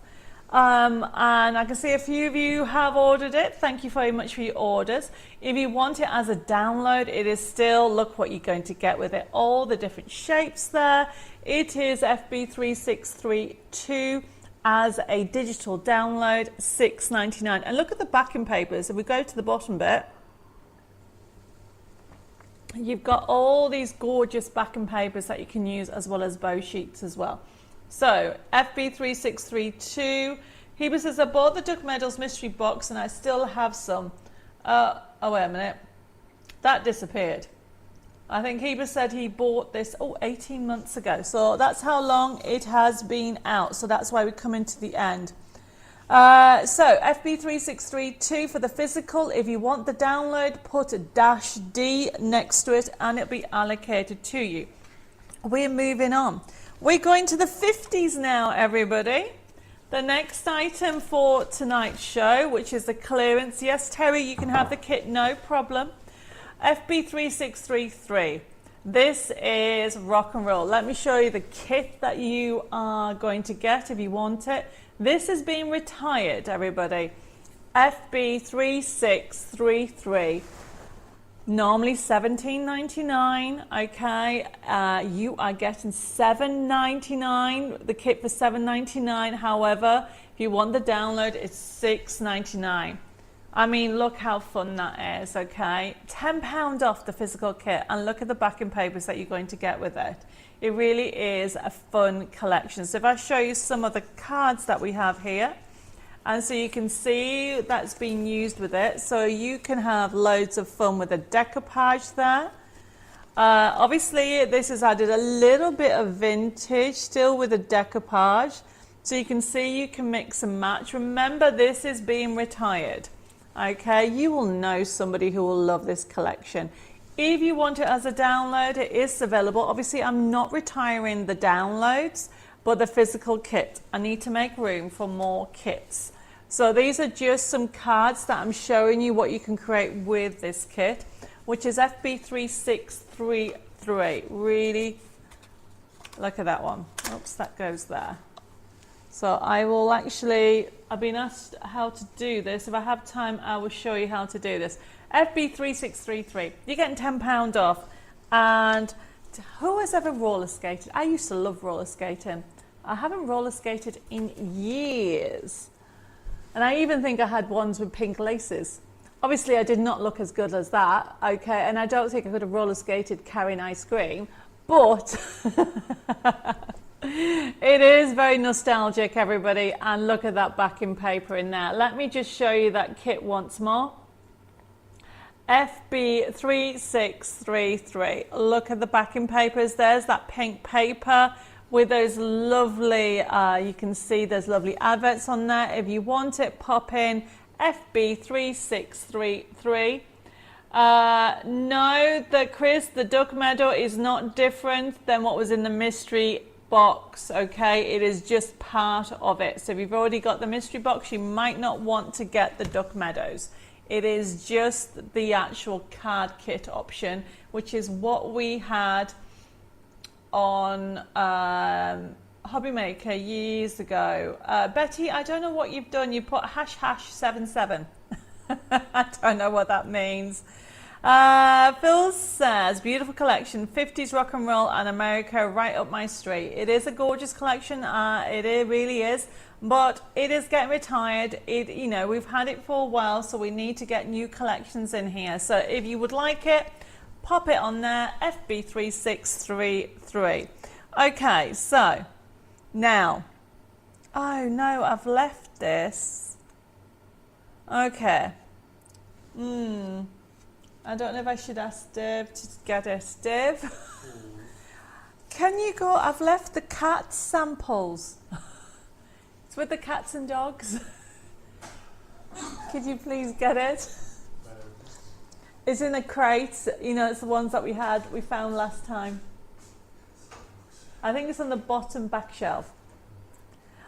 Speaker 1: And I can see a few of you have ordered it. Thank you very much for your orders. If you want it as a download, it is still, look what you're going to get with it. All the different shapes there. It is FB3632 as a digital download, $6.99. And look at the backing papers. If we go to the bottom bit, you've got all these gorgeous backing papers that you can use, as well as bow sheets as well. So FB3632, Heba says, I bought the Duck Meadows mystery box and I still have some. Oh, wait a minute. That disappeared. I think Heba said he bought this 18 months ago. So that's how long it has been out. So that's why we come into the end. So FB3632 for the physical. If you want the download, put a -D next to it and it'll be allocated to you. We're moving on. We're going to the 50s now, everybody. The next item for tonight's show, which is the clearance. Yes, Terry, you can have the kit, no problem. FB3633. This is rock and roll. Let me show you the kit that you are going to get if you want it. This is being retired, everybody. FB3633. Normally $17.99, okay, you are getting $7.99, the kit for $7.99. However, if you want the download, it's $6.99. I mean, look how fun that is, okay. £10 off the physical kit, and look at the backing papers that you're going to get with it. It really is a fun collection. So if I show you some of the cards that we have here, and so you can see that's been used with it. So you can have loads of fun with a decoupage there. Obviously this has added a little bit of vintage still with a decoupage. So you can see you can mix and match. Remember, this is being retired. Okay, you will know somebody who will love this collection. If you want it as a download, it is available. Obviously, I'm not retiring the downloads, but the physical kit. I need to make room for more kits. So these are just some cards that I'm showing you what you can create with this kit, which is FB3633. Really, look at that one. Oops, that goes there. So I will actually, I've been asked how to do this. If I have time, I will show you how to do this. FB3633, you're getting £10 off. And who has ever roller skated? I used to love roller skating. I haven't roller skated in years. And I even think I had ones with pink laces. Obviously, I did not look as good as that, okay? And I don't think I could have roller skated carrying ice cream, but it is very nostalgic, everybody. And look at that backing paper in there. Let me just show you that kit once more. FB3633. Look at the backing papers. There's that pink paper with those lovely, you can see there's lovely adverts on there. If you want it, pop in FB3633. No, Chris, the duck meadow is not different than what was in the mystery box, okay? It is just part of it. So if you've already got the mystery box, you might not want to get the duck meadows. It is just the actual card kit option, which is what we had on Hobby Maker years ago. Betty, I don't know what you've done. You put #77. I don't know what that means. Phil says, beautiful collection, 50s rock and roll and America right up my street. It is a gorgeous collection. It really is. But it is getting retired. You know, we've had it for a while, so we need to get new collections in here. So if you would like it, pop it on there, FB3633. Okay, so now, oh no, I've left this. Okay. I don't know if I should ask Dave to get it. Dave, can you go? I've left the cat samples. It's with the cats and dogs. Could you please get it? It's in a crate. You know, it's the ones that we found last time. I think it's on the bottom back shelf.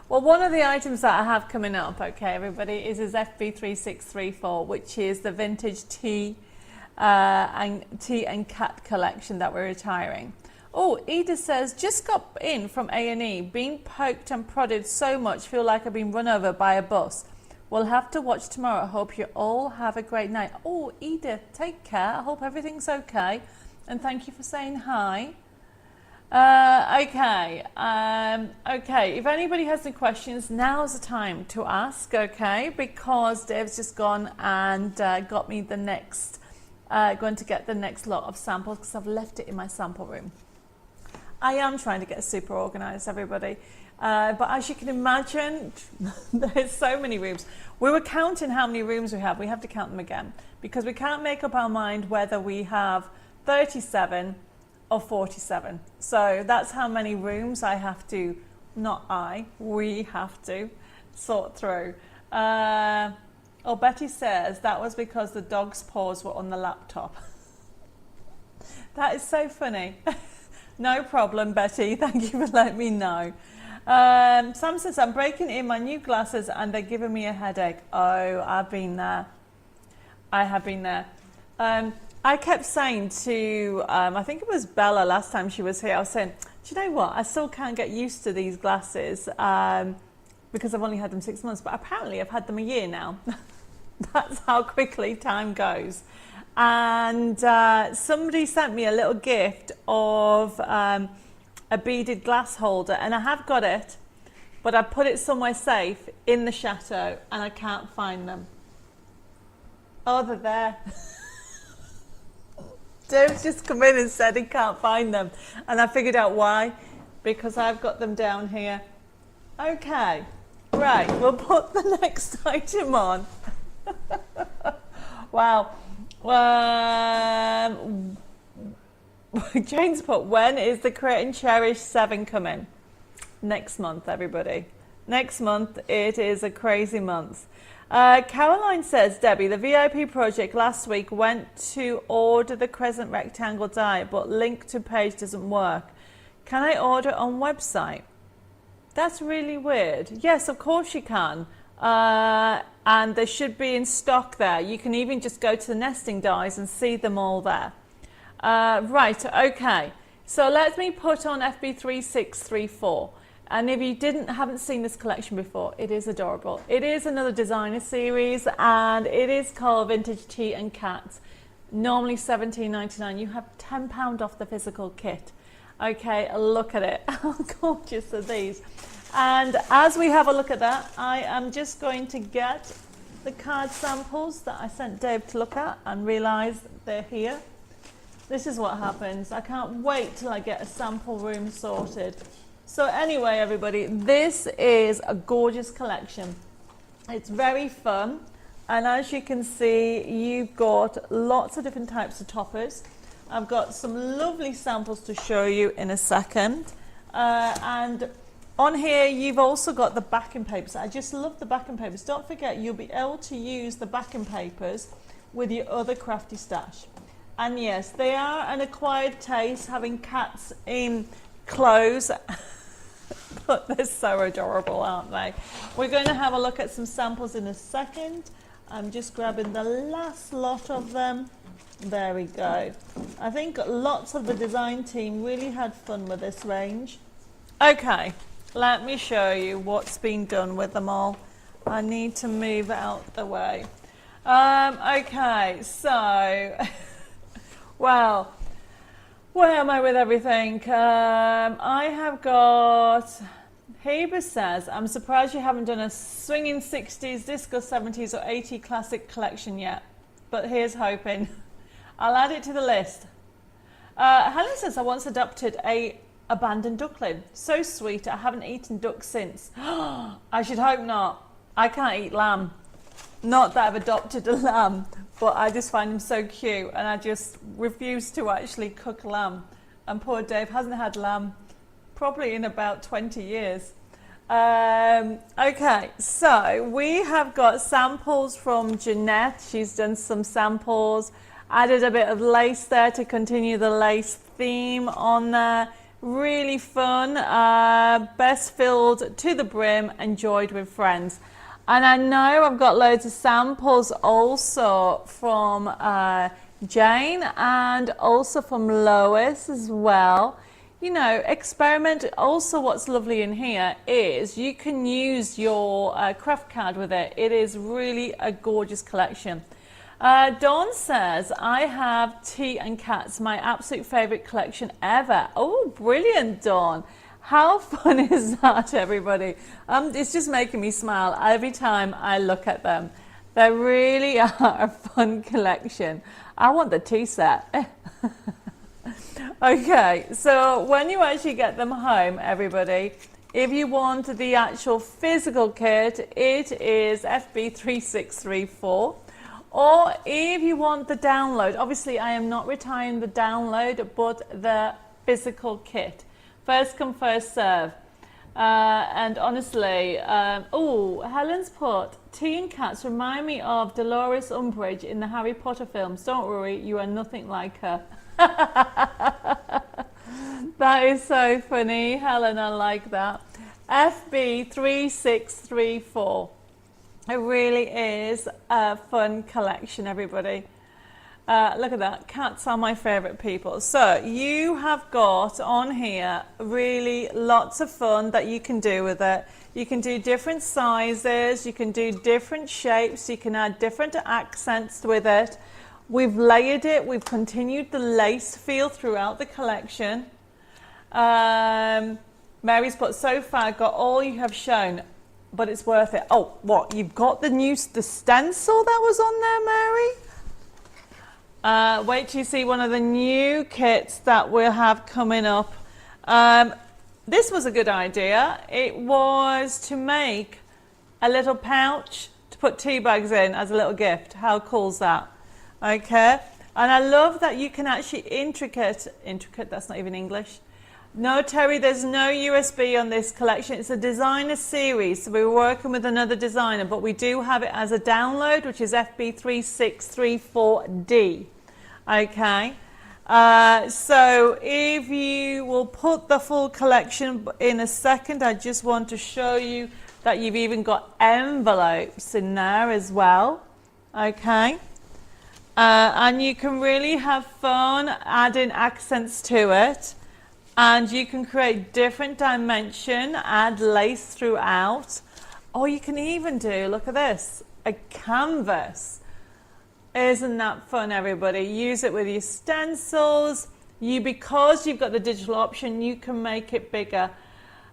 Speaker 1: Well, one of the items that I have coming up, okay, everybody, is FB3634, which is the vintage tea and cat collection that we're retiring. Oh, Edith says, just got in from A&E, being poked and prodded so much, feel like I've been run over by a bus. We'll have to watch tomorrow. I hope you all have a great night. Oh, Edith, take care. I hope everything's okay. And thank you for saying hi. Okay, if anybody has any questions, now's the time to ask, okay? Because Dave's just gone and got me the next, going to get the next lot of samples because I've left it in my sample room. I am trying to get super organized, everybody. But as you can imagine, there's so many rooms. We were counting how many rooms we have. We have to count them again because we can't make up our mind whether we have 37 or 47. So that's how many rooms I have to, we have to sort through. Oh, Betty says that was because the dog's paws were on the laptop. That is so funny. No problem, Betty. Thank you for letting me know. Sam says, I'm breaking in my new glasses and they're giving me a headache. Oh, I've been there. I have been there. I kept saying to, I think it was Bella last time she was here, I was saying, do you know what? I still can't get used to these glasses because I've only had them 6 months, but apparently I've had them a year now. That's how quickly time goes. And somebody sent me a little gift of a beaded glass holder, and I have got it, but I put it somewhere safe in the chateau and I can't find them. Oh, they're there. Dave's just come in and said he can't find them. And I figured out why. Because I've got them down here. Okay. Right, we'll put the next item on. Wow. Jane's put, when is the Create and Cherish 7 coming? Next month, everybody. Next month, it is a crazy month. Caroline says, Debbie, the VIP project last week went to order the crescent rectangle die, but link to page doesn't work. Can I order on website? That's really weird. Yes, of course you can. And they should be in stock there. You can even just go to the nesting dies and see them all there. Right, okay. So let me put on FB3634. And if you haven't seen this collection before, it is adorable. It is another designer series, and it is called Vintage Tea and Cats. Normally $17.99. You have £10 off the physical kit. Okay, look at it. How gorgeous are these? And as we have a look at that, I am just going to get the card samples that I sent Dave to look at and realise they're here. This is what happens. I can't wait till I get a sample room sorted. So anyway, everybody, this is a gorgeous collection. It's very fun. And as you can see, you've got lots of different types of toppers. I've got some lovely samples to show you in a second. And on here, you've also got the backing papers. I just love the backing papers. Don't forget, you'll be able to use the backing papers with your other crafty stash. And yes, they are an acquired taste, having cats in clothes. But they're so adorable, aren't they? We're going to have a look at some samples in a second. I'm just grabbing the last lot of them. There we go. I think lots of the design team really had fun with this range. Okay, let me show you what's been done with them all. I need to move out the way. Okay, so, well, where am I with everything? I have got, Heber says, I'm surprised you haven't done a swinging 60s, disco 70s or 80s classic collection yet, but here's hoping. I'll add it to the list. Helen says, I once adopted a abandoned duckling. So sweet, I haven't eaten duck since. I should hope not. I can't eat lamb. Not that I've adopted a lamb, but I just find them so cute, and I just refuse to actually cook lamb. And poor Dave hasn't had lamb probably in about 20 years. Okay, so we have got samples from Jeanette. She's done some samples, added a bit of lace there to continue the lace theme on there. Really fun, best filled to the brim, enjoyed with friends. And I know I've got loads of samples also from Jane and also from Lois as well. You know, experiment. Also, what's lovely in here is you can use your craft card with it. It is really a gorgeous collection. Dawn says, I have Tea and Cats, my absolute favourite collection ever. Oh, brilliant, Dawn. How fun is that, everybody? It's just making me smile every time I look at them. They really are a fun collection. I want the tea set. Okay, so when you actually get them home, everybody, if you want the actual physical kit, it is FB3634. Or if you want the download, obviously I am not retiring the download, but the physical kit. First come, first serve. And honestly, oh, Helen's put, Tea and Cats remind me of Dolores Umbridge in the Harry Potter films. Don't worry, you are nothing like her. That is so funny, Helen, I like that. FB3634. It really is a fun collection, everybody. Look at that. Cats are my favourite people. So you have got on here really lots of fun that you can do with it. You can do different sizes. You can do different shapes. You can add different accents with it. We've layered it. We've continued the lace feel throughout the collection. Mary's put, so far got all you have shown, but it's worth it. Oh, what? You've got the stencil that was on there, Mary? Wait till you see one of the new kits that we'll have coming up. This was a good idea. It was to make a little pouch to put tea bags in as a little gift. How cool is that? Okay. And I love that you can actually intricate, that's not even English. No, Terry, there's no USB on this collection. It's a designer series, so we're working with another designer, but we do have it as a download, which is FB3634D. Okay. So if you will put the full collection in a second, I just want to show you that you've even got envelopes in there as well. Okay. And you can really have fun adding accents to it. And you can create different dimension, add lace throughout. Or you can even do, look at this, a canvas. Isn't that fun, everybody? Use it with your stencils. Because you've got the digital option, you can make it bigger.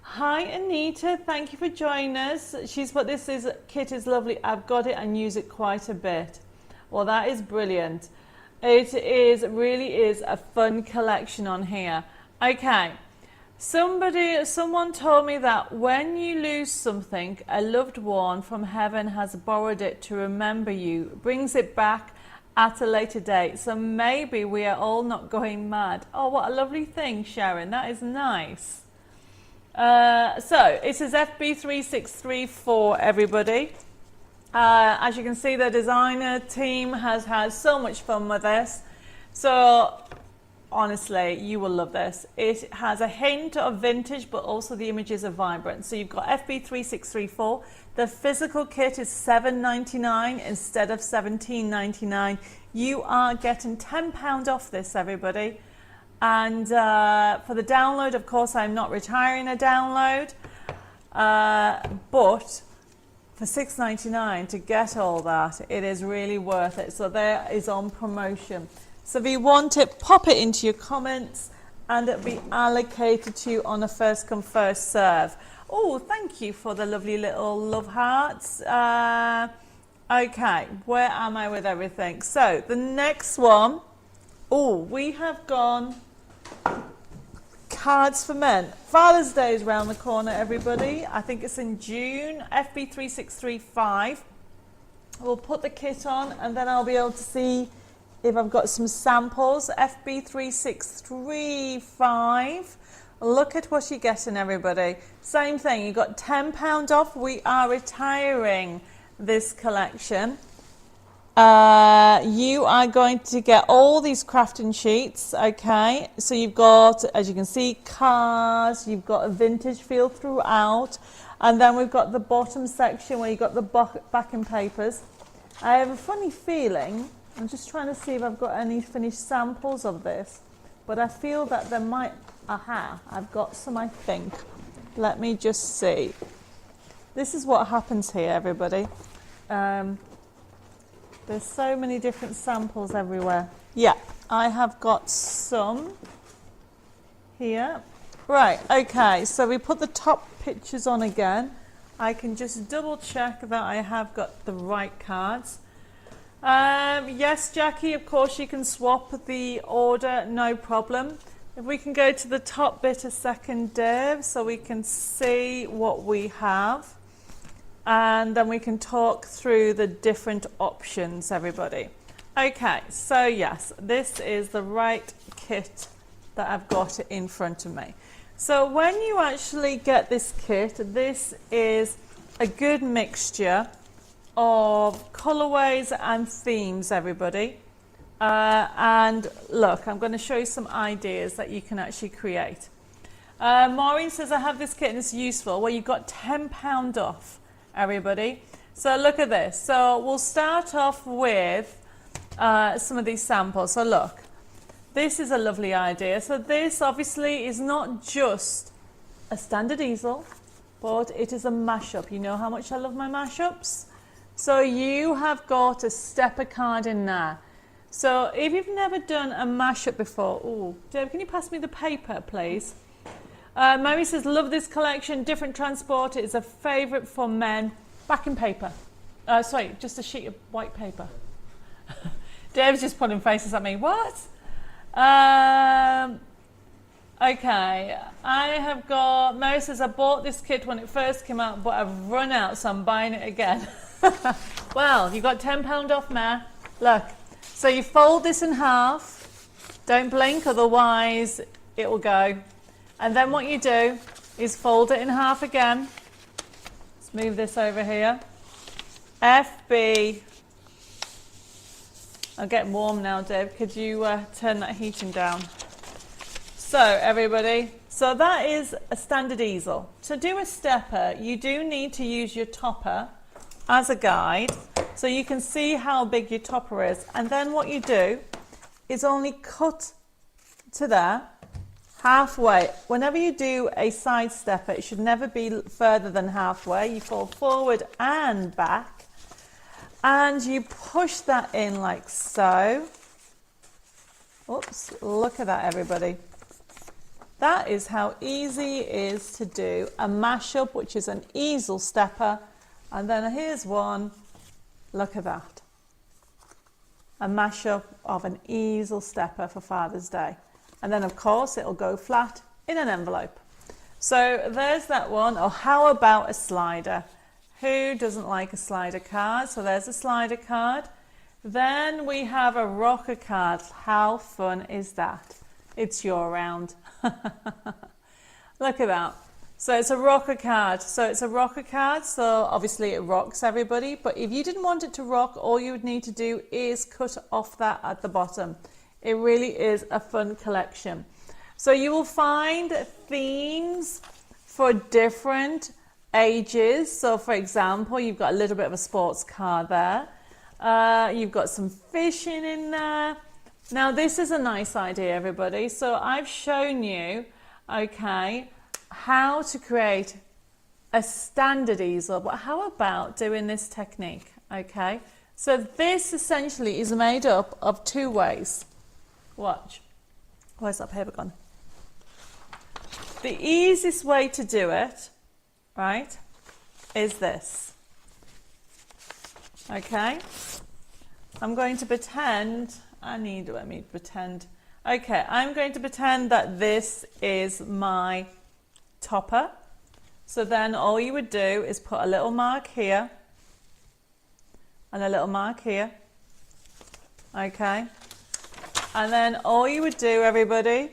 Speaker 1: Hi, Anita. Thank you for joining us. She's put kit is lovely. I've got it and use it quite a bit. Well, that is brilliant. Really is a fun collection on here. Okay, someone told me that when you lose something, a loved one from heaven has borrowed it to remember you, brings it back at a later date. So maybe we are all not going mad. Oh, what a lovely thing, Sharon. That is nice. So it is FB3634, everybody. As you can see, the designer team has had so much fun with this. So honestly, you will love this. It has a hint of vintage, but also the images are vibrant. So you've got FB3634. The physical kit is $7.99 instead of $17.99. You are getting £10 off this, everybody. And for the download, of course, I'm not retiring a download. But for $6.99 to get all that, it is really worth it. So there is on promotion. So if you want it, pop it into your comments and it'll be allocated to you on a first come, first serve. Oh, thank you for the lovely little love hearts. Okay, where am I with everything? So the next one, we have gone cards for men. Father's Day is around the corner, everybody. I think it's in June, FB3635. We'll put the kit on and then I'll be able to see if I've got some samples. FB3635. Look at what you're getting, everybody. Same thing, you got £10 off. We are retiring this collection. You are going to get all these crafting sheets, okay? So you've got, as you can see, cars, you've got a vintage feel throughout, and then we've got the bottom section where you've got the backing papers. I have a funny feeling, I'm just trying to see if I've got any finished samples of this, but I feel that there might, I've got some, I think. Let me just see. This is what happens here, everybody. There's so many different samples everywhere. Yeah, I have got some here. Right, okay, so we put the top pictures on again. I can just double check that I have got the right cards. Yes, Jackie, of course you can swap the order, no problem. If we can go to the top bit a second, Dave, so we can see what we have. And then we can talk through the different options, everybody. Okay, so yes, this is the right kit that I've got in front of me. So when you actually get this kit, this is a good mixture of colorways and themes, everybody. And look, I'm going to show you some ideas that you can actually create. Maureen says, I have this kit and it's useful. Well, you've got £10 off. Everybody. So look at this. So we'll start off with some of these samples. So look, this is a lovely idea. So this obviously is not just a standard easel, but it is a mashup. You know how much I love my mashups? So you have got a stepper card in there. So if you've never done a mashup before, Dave, can you pass me the paper, please? Mary says, love this collection, different transport, it's a favourite for men. Backing paper. Sorry, just a sheet of white paper. Dave's just putting faces at me. What? Okay, I have got, Mary says I bought this kit when it first came out, but I've run out, so I'm buying it again. Well, you got £10 off, Mare. Look, so you fold this in half. Don't blink, otherwise it will go. And then what you do is fold it in half again. Let's move this over here. FB. I'm getting warm now, Dave. Could you turn that heating down? So, everybody, so that is a standard easel. To do a stepper, you do need to use your topper as a guide, so you can see how big your topper is. And then what you do is only cut to there, halfway. Whenever you do a side stepper, it should never be further than halfway. You fold forward and back, and you push that in like so. Oops, look at that, everybody. That is how easy it is to do a mashup, which is an easel stepper. And then here's one, look at that. A mashup of an easel stepper for Father's Day. And then of course it'll go flat in an envelope. So there's that one. Or how about a slider? Who doesn't like a slider card? So there's a slider card. Then we have a rocker card. How fun is that? It's your round. Look at that. So it's a rocker card. So obviously it rocks, everybody. But if you didn't want it to rock, all you would need to do is cut off that at the bottom. It really is a fun collection. So you will find themes for different ages. So for example, you've got a little bit of a sports car there. You've got some fishing in there. Now this is a nice idea, everybody. So I've shown you, okay, how to create a standard easel, but how about doing this technique, okay? So this essentially is made up of two ways. Watch. Where's that paper gone? The easiest way to do it, right, is this. Okay? I'm going to pretend, let me pretend. Okay, I'm going to pretend that this is my topper. So then all you would do is put a little mark here and a little mark here. Okay? And then all you would do, everybody,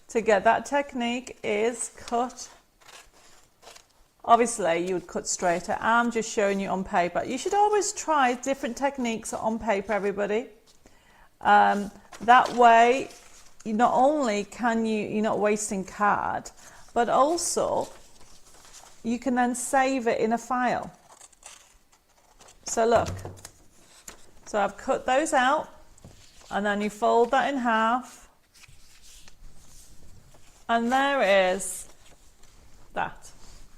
Speaker 1: to get that technique is cut. Obviously, you would cut straighter. I'm just showing you on paper. You should always try different techniques on paper, everybody. That way, you not only can you're not wasting card, but also you can then save it in a file. So look. So I've cut those out, and then you fold that in half. And there is that.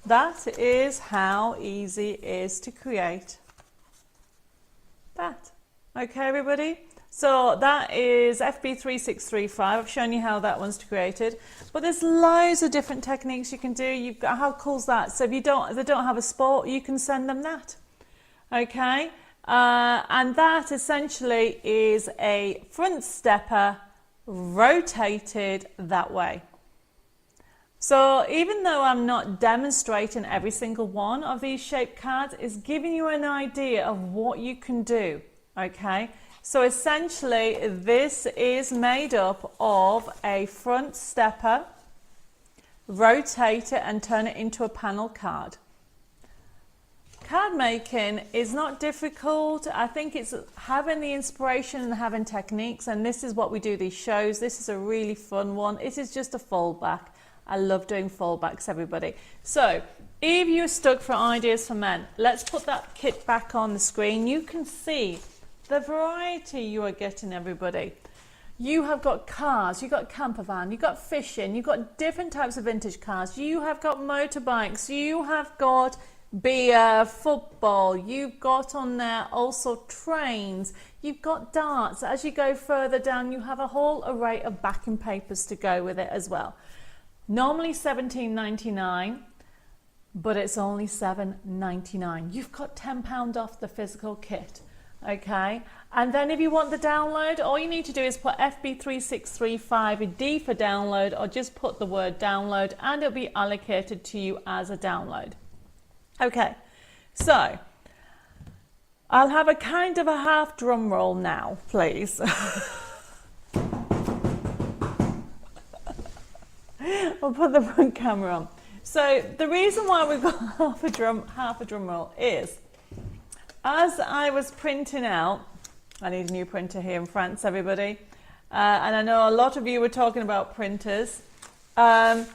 Speaker 1: That is how easy it is to create that. Okay, everybody? So that is FB3635. I've shown you how that one's created. But there's loads of different techniques you can do. You've got, how cool is that? So if they don't have a sport, you can send them that. Okay? And that essentially is a front stepper rotated that way. So even though I'm not demonstrating every single one of these shaped cards, it's giving you an idea of what you can do, okay? So essentially this is made up of a front stepper, rotate it and turn it into a panel card. Card making is not difficult. I think it's having the inspiration and having techniques, and this is what we do these shows. This is a really fun one. It is just a fold back. I love doing foldbacks, everybody. So if you're stuck for ideas for men, let's put that kit back on the screen. You can see the variety you are getting, everybody. You have got cars, you've got camper van, you've got fishing, you've got different types of vintage cars, you have got motorbikes, you have got beer, football, you've got on there also trains, you've got darts. As you go further down, you have a whole array of backing papers to go with it as well. Normally $17.99, but it's only $7.99. You've got £10 off the physical kit. Okay, and then if you want the download, all you need to do is put FB3635D for download, or just put the word download and it'll be allocated to you as a download. Okay, so I'll have a kind of a half drum roll now, please. I'll put the front camera on. So the reason why we've got half a drum roll is, as I was printing out, I need a new printer here in France, everybody, and I know a lot of you were talking about printers. As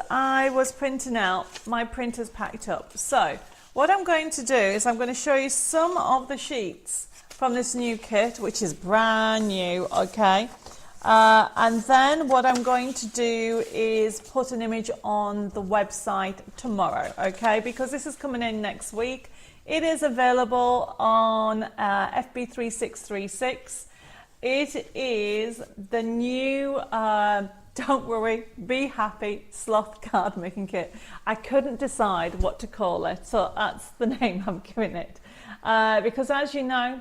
Speaker 1: I was printing out, my printer's packed up. So what I'm going to do is I'm going to show you some of the sheets from this new kit, which is brand new, okay? And then what I'm going to do is put an image on the website tomorrow, okay? Because this is coming in next week. It is available on FB3636. It is the new Don't Worry, Be Happy Sloth card making kit. I couldn't decide what to call it, so that's the name I'm giving it. Because as you know,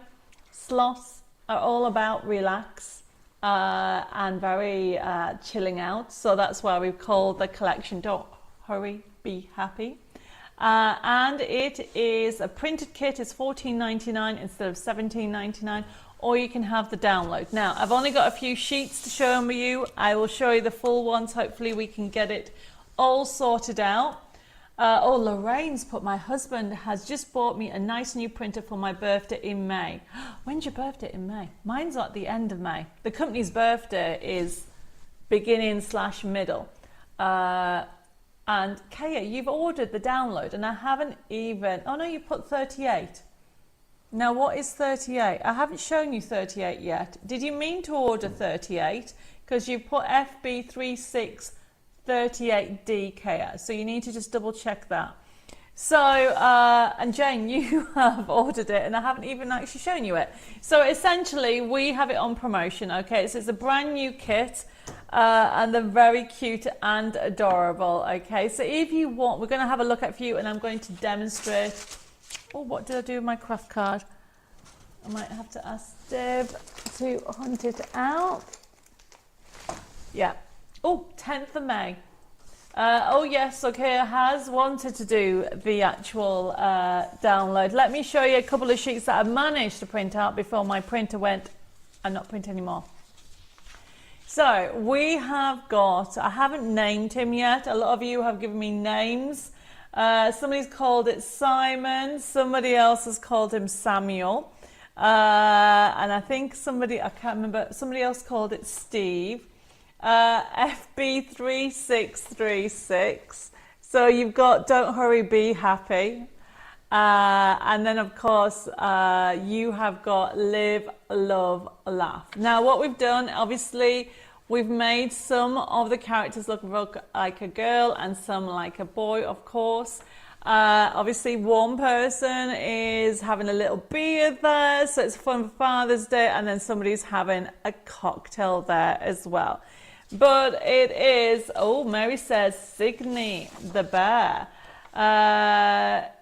Speaker 1: sloths are all about relax and very chilling out. So that's why we've called the collection Don't Hurry, Be Happy. And it is a printed kit. It's $14.99 instead of $17.99, or you can have the download. Now, I've only got a few sheets to show you. I will show you the full ones. Hopefully we can get it all sorted out. Oh, Lorraine's put, my husband has just bought me a nice new printer for my birthday in May. When's your birthday in May? Mine's at the end of May. The company's birthday is beginning/middle. And Kaya, you've ordered the download and I haven't even, oh no, you put 38. Now what is 38? I haven't shown you 38 yet. Did you mean to order 38? Because you put FB3638D, Kaya. So you need to just double check that. So, and Jane, you have ordered it and I haven't even actually shown you it. So essentially we have it on promotion, okay? So it's a brand new kit. And they're very cute and adorable, okay? So if you want, we're going to have a look at a few and I'm going to demonstrate. Oh, what did I do with my craft card? I might have to ask Deb to hunt it out. Yeah. Oh, 10th of May. Oh yes, okay, has wanted to do the actual download. Let me show you a couple of sheets that I managed to print out before my printer went and not print anymore. So we have got, I haven't named him yet. A lot of you have given me names. Somebody's called it Simon. Somebody else has called him Samuel. And I think somebody, I can't remember, somebody else called it Steve. FB3636. So you've got Don't Hurry, Be Happy. And then of course you have got Live, Love, Laugh. Now what we've done, obviously we've made some of the characters look like a girl and some like a boy, of course. Obviously one person is having a little beard there, so it's fun for Father's Day, and then somebody's having a cocktail there as well. But it is, oh, Mary says Signy the bear.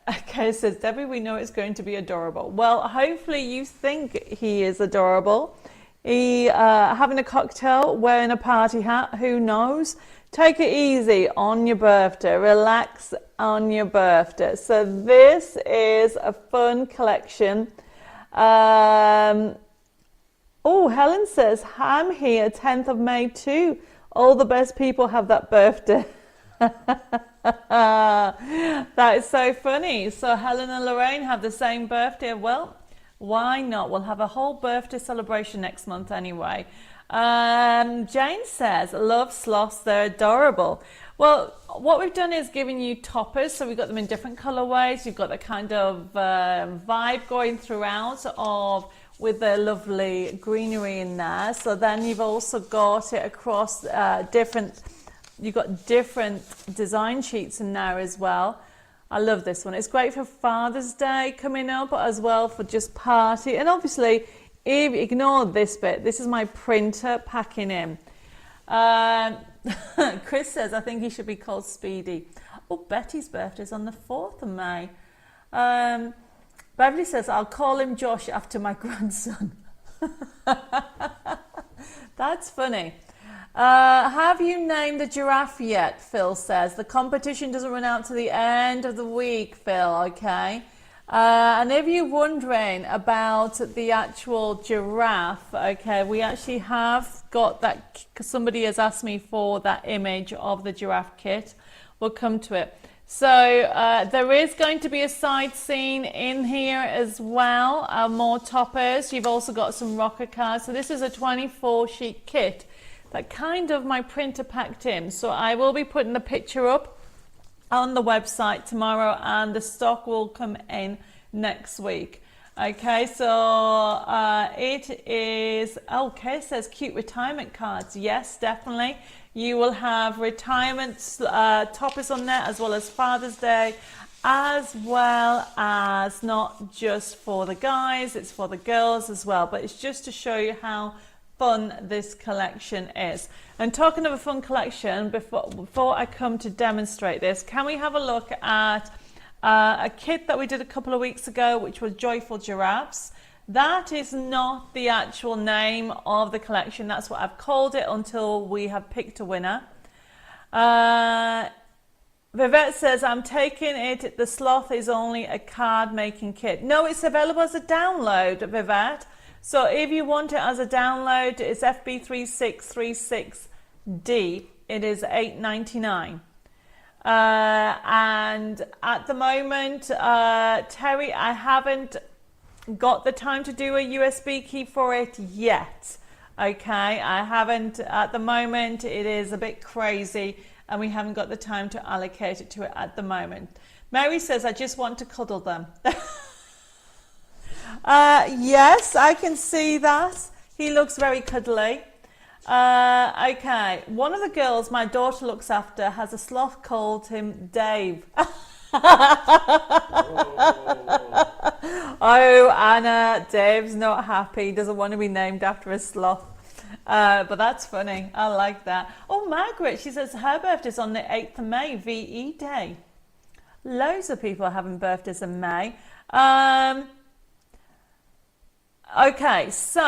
Speaker 1: Okay, says Debbie, we know it's going to be adorable. Well, hopefully you think he is adorable. He having a cocktail, wearing a party hat, who knows? Take it easy on your birthday, relax on your birthday. So this is a fun collection. Oh, Helen says, I'm here 10th of May too. All the best people have that birthday. That is so funny. So Helen and Lorraine have the same birthday. Well, why not? We'll have a whole birthday celebration next month anyway. Jane says, love sloths, they're adorable. Well, what we've done is given you toppers, so we've got them in different colorways. You've got the kind of vibe going throughout of with the lovely greenery in there. So then you've also got it across you've got different design sheets in there as well. I love this one. It's great for Father's Day coming up, as well for just party. And obviously, if you ignore this bit, this is my printer packing in. Chris says, I think he should be called Speedy. Oh, Betty's birthday is on the 4th of May. Beverly says, I'll call him Josh after my grandson. That's funny. Have you named the giraffe yet? Phil says. The competition doesn't run out to the end of the week, Phil, okay? And if you're wondering about the actual giraffe, okay, we actually have got that. Somebody has asked me for that image of the giraffe kit. We'll come to it. So there is going to be a side scene in here as well, more toppers. You've also got some rocker cards. So this is a 24 sheet kit that kind of my printer packed in. So I will be putting the picture up on the website tomorrow, and the stock will come in next week. Okay, so it is, okay, it says cute retirement cards. Yes, definitely. You will have retirement toppers on there, as well as Father's Day, as well as not just for the guys, it's for the girls as well. But it's just to show you how fun this collection is. And talking of a fun collection, before I come to demonstrate this, can we have a look at a kit that we did a couple of weeks ago, which was Joyful Giraffes? That is not the actual name of the collection. That's what I've called it until we have picked a winner. Vivette says, I'm taking it, the sloth is only a card making kit. No, it's available as a download, Vivette. So if you want it as a download, it's FB3636D. It is $8.99. And at the moment, Terry, I haven't got the time to do a USB key for it yet. Okay, I haven't at the moment. It is a bit crazy and we haven't got the time to allocate it to it at the moment. Mary says, I just want to cuddle them. Yes, I can see that. He looks very cuddly. Okay, one of the girls my daughter looks after has a sloth called him Dave. Oh, Anna, Dave's not happy. He doesn't want to be named after a sloth. But that's funny. I like that. Oh, Margaret, she says her birthday's on the 8th of May, VE Day. Loads of people are having birthdays in May. Okay, so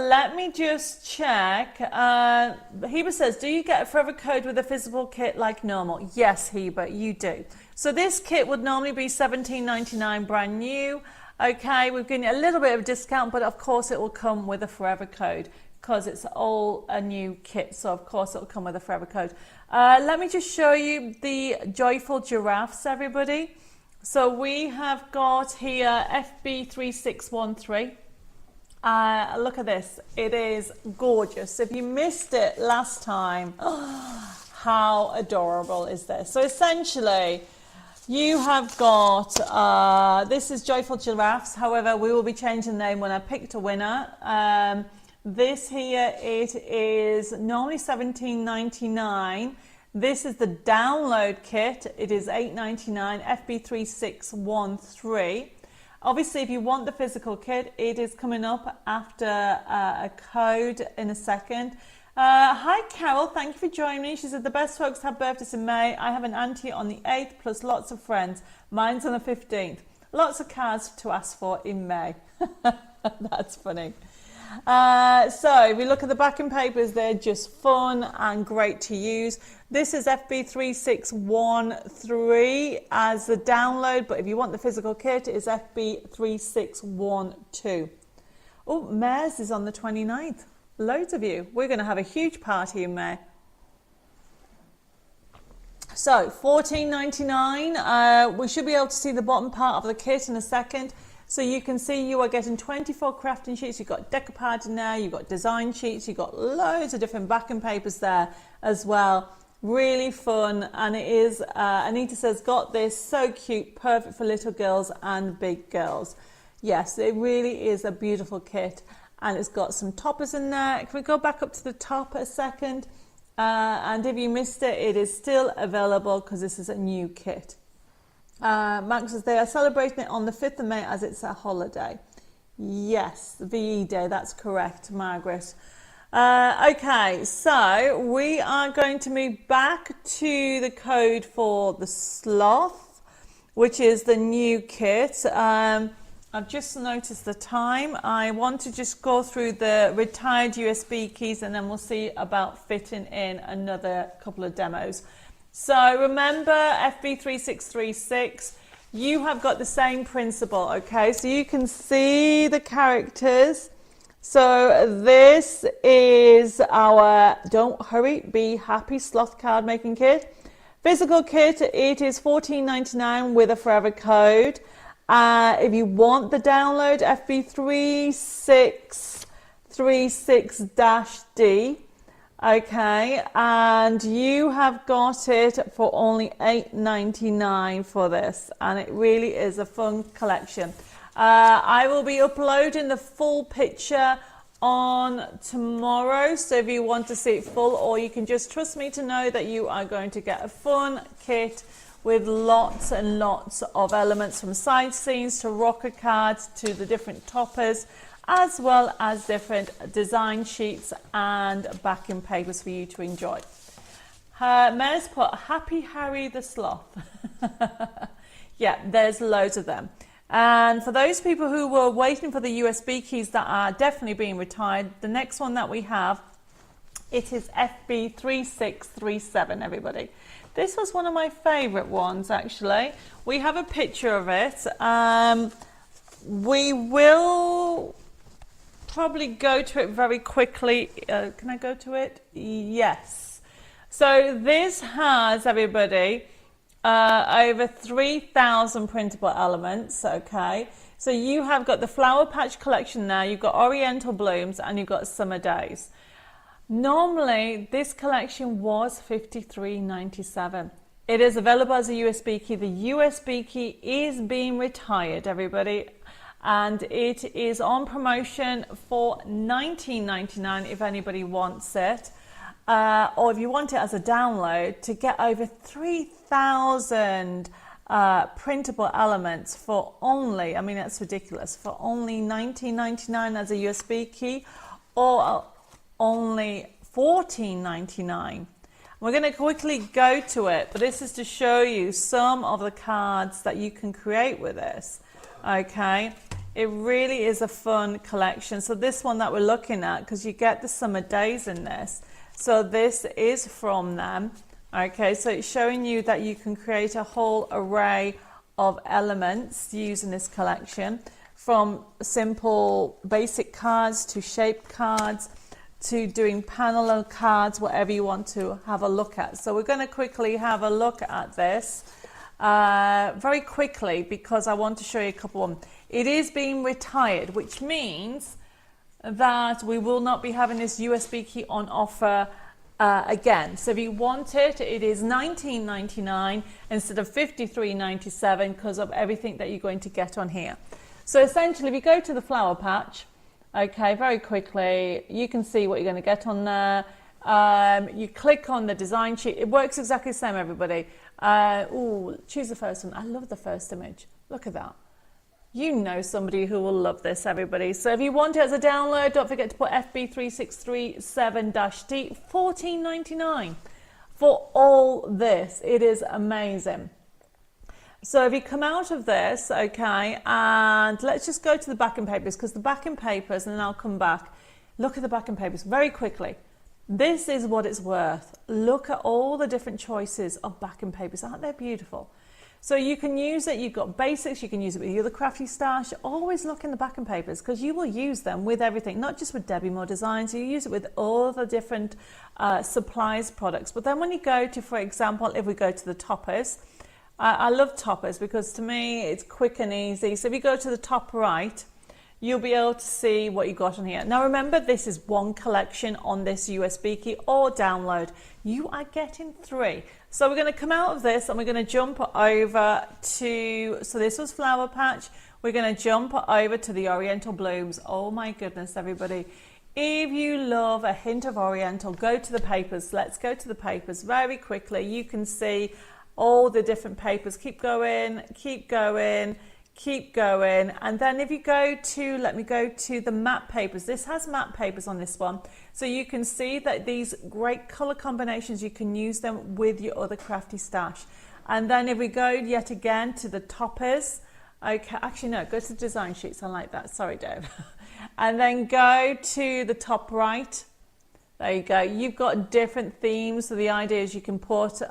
Speaker 1: let me just check. Heber says, do you get a forever code with a physical kit like normal? Yes, Heber, you do. So this kit would normally be $17.99 brand new. Okay, we've given you a little bit of a discount, but of course it will come with a forever code because it's all a new kit. So of course it will come with a forever code. Let me just show you the Joyful Giraffes, everybody. So we have got here FB3613. Look at this. It is gorgeous. If you missed it last time, how adorable is this? So essentially, you have got, this is Joyful Giraffes. However, we will be changing the name when I picked a winner. This here, it is normally $17.99. This is the download kit. It is $8.99, FB3613. Obviously, if you want the physical kit, it is coming up after a code in a second. Hi, Carol. Thank you for joining me. She said, the best folks have birthdays in May. I have an auntie on the 8th, plus lots of friends. Mine's on the 15th. Lots of cards to ask for in May. That's funny. So if you look at the backing papers, they're just fun and great to use. This is FB3613 as the download, but if you want the physical kit, it's FB3612. Oh, Mares is on the 29th. Loads of you. We're going to have a huge party in May. So $14.99. We should be able to see the bottom part of the kit in a second. So you can see you are getting 24 crafting sheets. You've got decoupage in there, you've got design sheets, you've got loads of different backing papers there as well. Really fun, and it is, Anita says, got this, so cute, perfect for little girls and big girls. Yes, it really is a beautiful kit, and it's got some toppers in there. Can we go back up to the top a second? And if you missed it, it is still available because this is a new kit. Max says they are celebrating it on the 5th of May as it's a holiday. Yes, the VE Day, that's correct, Margaret. Okay, so we are going to move back to the code for the sloth, which is the new kit. I've just noticed the time. I want to just go through the retired USB keys and then we'll see about fitting in another couple of demos. So remember FB3636, you have got the same principle, okay? So you can see the characters. So this is our Don't Hurry, Be Happy sloth card making kit. Physical kit, it is $14.99 with a forever code. If you want the download, FB3636-D, okay, and you have got it for only $8.99 for this, and it really is a fun collection. I will be uploading the full picture on tomorrow, so if you want to see it full, or you can just trust me to know that you are going to get a fun kit with lots and lots of elements, from side scenes to rocker cards to the different toppers, as well as different design sheets and backing papers for you to enjoy. Mayor's put Happy Harry the Sloth. Yeah, there's loads of them. And for those people who were waiting for the USB keys that are definitely being retired, the next one that we have, it is FB3637, everybody. This was one of my favorite ones, actually. We have a picture of it. We will probably go to it very quickly. Can I go to it? Yes. So this has, everybody, over 3,000 printable elements, okay? So you have got the Flower Patch collection now, you've got Oriental Blooms, and you've got Summer Days. Normally, this collection was $53.97. It is available as a USB key. The USB key is being retired, everybody, and it is on promotion for $19.99 if anybody wants it. Or if you want it as a download, to get over 3,000 printable elements for only, I mean, that's ridiculous, for only $19.99 as a USB key, or only $14.99. We're going to quickly go to it, but this is to show you some of the cards that you can create with this, okay? It really is a fun collection. So this one that we're looking at, because you get the Summer Days in this, so this is from them, okay? So it's showing you that you can create a whole array of elements using this collection, from simple basic cards to shaped cards, to doing panel cards, whatever you want to have a look at. So we're going to quickly have a look at this very quickly, because I want to show you a couple of them. It is being retired, which means that we will not be having this USB key on offer again. So if you want it, it is $19.99 instead of $53.97 because of everything that you're going to get on here. So essentially, if you go to the Flower Patch, okay, very quickly, you can see what you're going to get on there. You click on the design sheet. It works exactly the same, everybody. Choose the first one. I love the first image. Look at that. You know somebody who will love this, everybody. So if you want it as a download, don't forget to put FB3637-D, $14.99 for all this. It is amazing. So if you come out of this, okay, and let's just go to the backing papers, because the backing papers, and then I'll come back. Look at the backing papers very quickly. This is what it's worth. Look at all the different choices of backing papers. Aren't they beautiful? So you can use it, you've got basics, you can use it with your other crafty stash. Always look in the backing papers, because you will use them with everything, not just with Debbie Moore Designs. You use it with all the different supplies products. But then when you go to, for example, if we go to the toppers, I love toppers because to me it's quick and easy. So if you go to the top right, you'll be able to see what you got on here. Now remember, this is one collection on this USB key or download. You are getting 3. So we're going to come out of this and we're going to jump over to, so this was Flower Patch. We're going to jump over to the Oriental Blooms. Oh my goodness, everybody. If you love a hint of Oriental, go to the papers. Let's go to the papers very quickly. You can see all the different papers. Keep going, keep going, keep going. And then if you go to, let me go to the matte papers. This has matte papers on this one. So you can see that these great color combinations, you can use them with your other crafty stash. And then if we go yet again to the toppers, Okay, actually no, go to design sheets. I like that. Sorry, Dave. And then go to the top right. There you go. You've got different themes. So the idea is you can put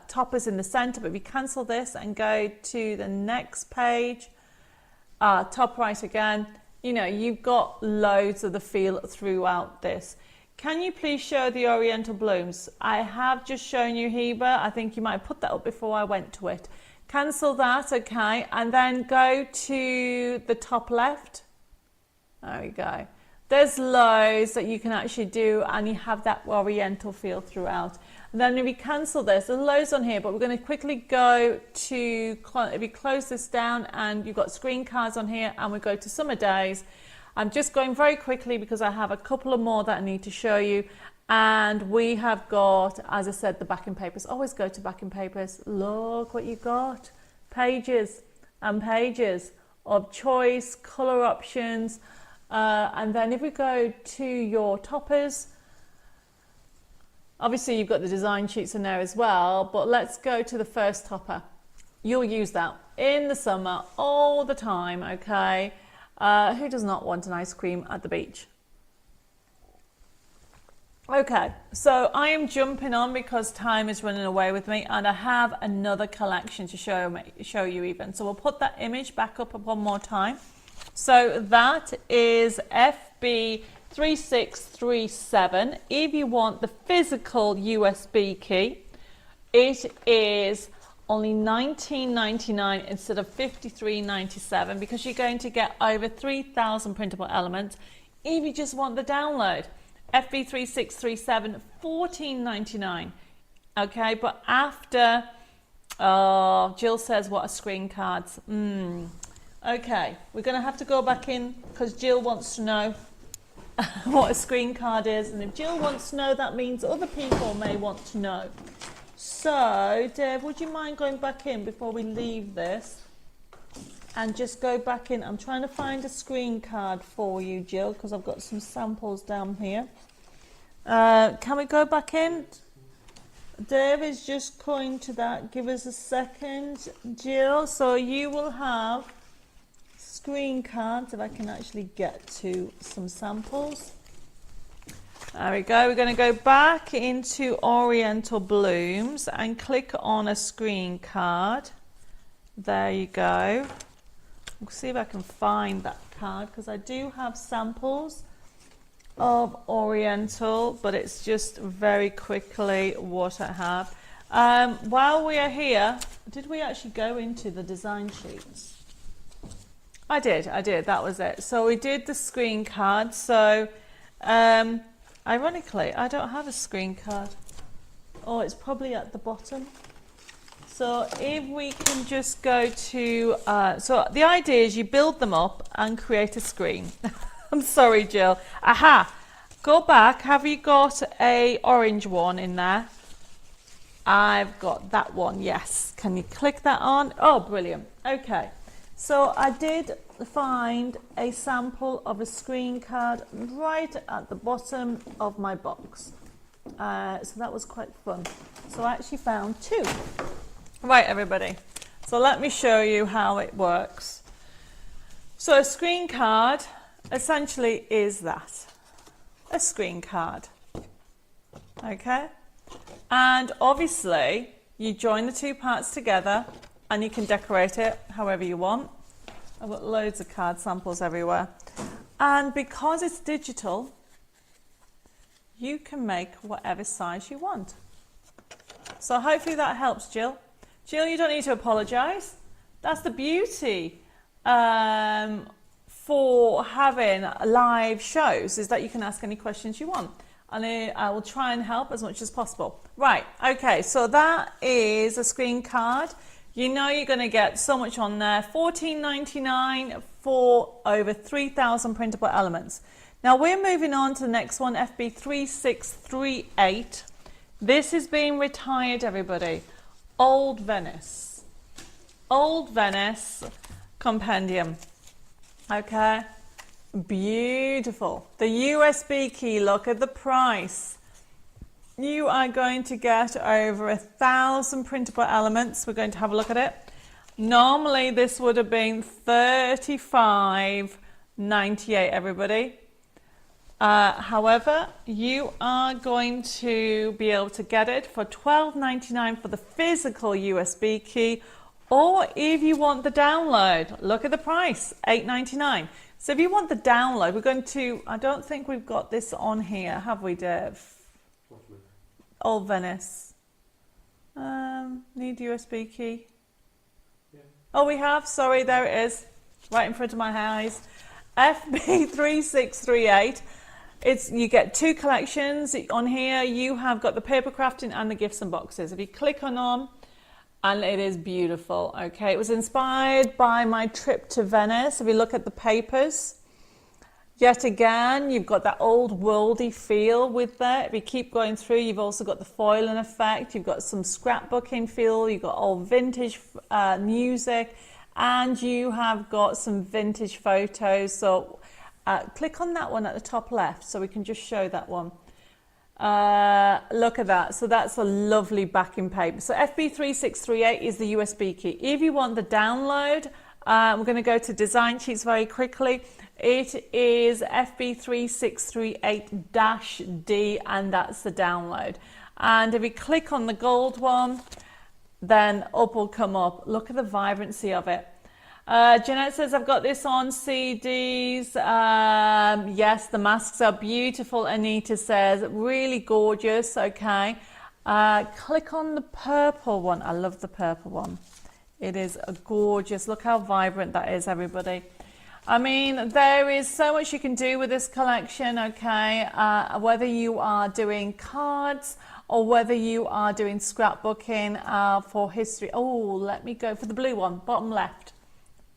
Speaker 1: toppers in the center, but if you cancel this and go to the next page, top right again, you know, you've got loads of the feel throughout this. Can you please show the oriental blooms? I have just shown you Heba. I think you might have put that up before I went to it. Cancel that, okay, and then go to the top left. There we go. There's loads that you can actually do, and you have that oriental feel throughout. And then if you cancel this, there's loads on here, but we're going to quickly go to, if you close this down, and you've got screen cards on here, and we go to summer days. I'm just going very quickly because I have a couple of more that I need to show you. And we have got, as I said, the backing papers. Always go to backing papers. Look what you got. Pages and pages of choice, color options. And then if we go to your toppers, obviously you've got the design sheets in there as well, but let's go to the first topper. You'll use that in the summer all the time, okay? Who does not want an ice cream at the beach? Okay, so I am jumping on because time is running away with me, and I have another collection to show you even. So we'll put that image back up one more time. So that is FB3637. If you want the physical USB key, it is only $19.99 instead of $53.97 because you're going to get over 3,000 printable elements. If you just want the download, FB3637, $14.99. Okay, but after, Jill says, what are screen cards? Okay, we're going to have to go back in because Jill wants to know what a screen card is. And if Jill wants to know, that means other people may want to know. So, Dave, would you mind going back in before we leave this? And just go back in. I'm trying to find a screen card for you, Jill, because I've got some samples down here. Can we go back in? Dave is just going to that. Give us a second, Jill. So you will have screen cards, if I can actually get to some samples. There we go. We're going to go back into Oriental Blooms and click on a screen card. There you go. We'll see if I can find that card because I do have samples of Oriental, but it's just very quickly what I have. While we are here, did we actually go into the design sheets? I did, that was it. So we did the screen card. So ironically, I don't have a screen card. Oh, it's probably at the bottom. So if we can just go to, so the idea is you build them up and create a screen. I'm sorry, Jill. Aha, go back. Have you got a orange one in there? I've got that one, yes. Can you click that on? Oh, brilliant. Okay. So I did find a sample of a screen card right at the bottom of my box. So that was quite fun. So I actually found two. Right, everybody. So let me show you how it works. So a screen card essentially is that. A screen card. Okay? And obviously, you join the two parts together and you can decorate it however you want. I've got loads of card samples everywhere. And because it's digital, you can make whatever size you want. So hopefully that helps, Jill. Jill, you don't need to apologise. That's the beauty for having live shows, is that you can ask any questions you want. And I will try and help as much as possible. Right, okay, so that is a screen card. You know you're going to get so much on there. $14.99 for over 3,000 printable elements. Now we're moving on to the next one, FB3638. This is being retired, everybody. Old Venice. Old Venice compendium. Okay. Beautiful. The USB key, look at the price. You are going to get over 1,000 printable elements. We're going to have a look at it. Normally this would have been $35.98, everybody. However, you are going to be able to get it for $12.99 for the physical USB key, or if you want the download, look at the price, $8.99. So if you want the download, we're going to, I don't think we've got this on here, have we, Dev? Oh, Venice. Need USB key. Yeah. Oh, we have, sorry, there it is, right in front of my eyes. FB3638. You get two collections on here. You have got the paper crafting and the gifts and boxes. If you click on them, and it is beautiful. Okay, it was inspired by my trip to Venice. If you look at the papers, yet again, you've got that old worldy feel with that. If you keep going through, you've also got the foiling effect. You've got some scrapbooking feel. You've got old vintage music, and you have got some vintage photos. So click on that one at the top left so we can just show that one. Look at that. So that's a lovely backing paper. So FB3638 is the USB key. If you want the download, we're going to go to design sheets very quickly. It is FB3638-D, and that's the download. And if you click on the gold one, then up will come up. Look at the vibrancy of it. Jeanette says, I've got this on CDs. Yes, the masks are beautiful. Anita says, really gorgeous. Okay. Click on the purple one. I love the purple one. It is a gorgeous. Look how vibrant that is, everybody. I mean, there is so much you can do with this collection, okay? Whether you are doing cards or whether you are doing scrapbooking for history. Oh, let me go for the blue one, bottom left.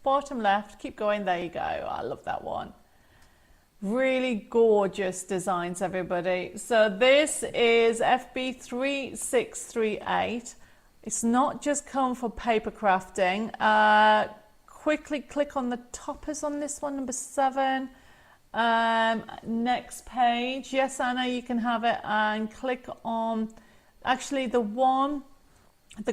Speaker 1: Bottom left, keep going, there you go. I love that one. Really gorgeous designs, everybody. So this is FB3638. It's not just come for paper crafting. Quickly click on the toppers on this one, number 7. Next page. Yes, Anna, you can have it, and click on actually the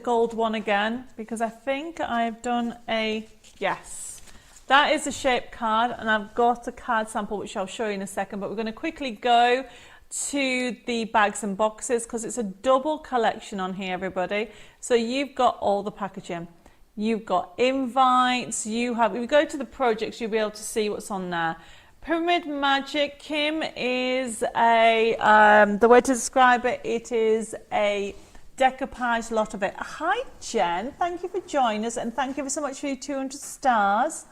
Speaker 1: gold one again, because I think I've done a, yes, that is a shaped card, and I've got a card sample which I'll show you in a second, but we're going to quickly go to the bags and boxes because it's a double collection on here, everybody. So you've got all the packaging. You've got invites, if you go to the projects, you'll be able to see what's on there. Pyramid Magic, Kim, is a, the way to describe it, it is a decoupage lot of it. Hi Jen, thank you for joining us, and thank you so much for your 200 stars.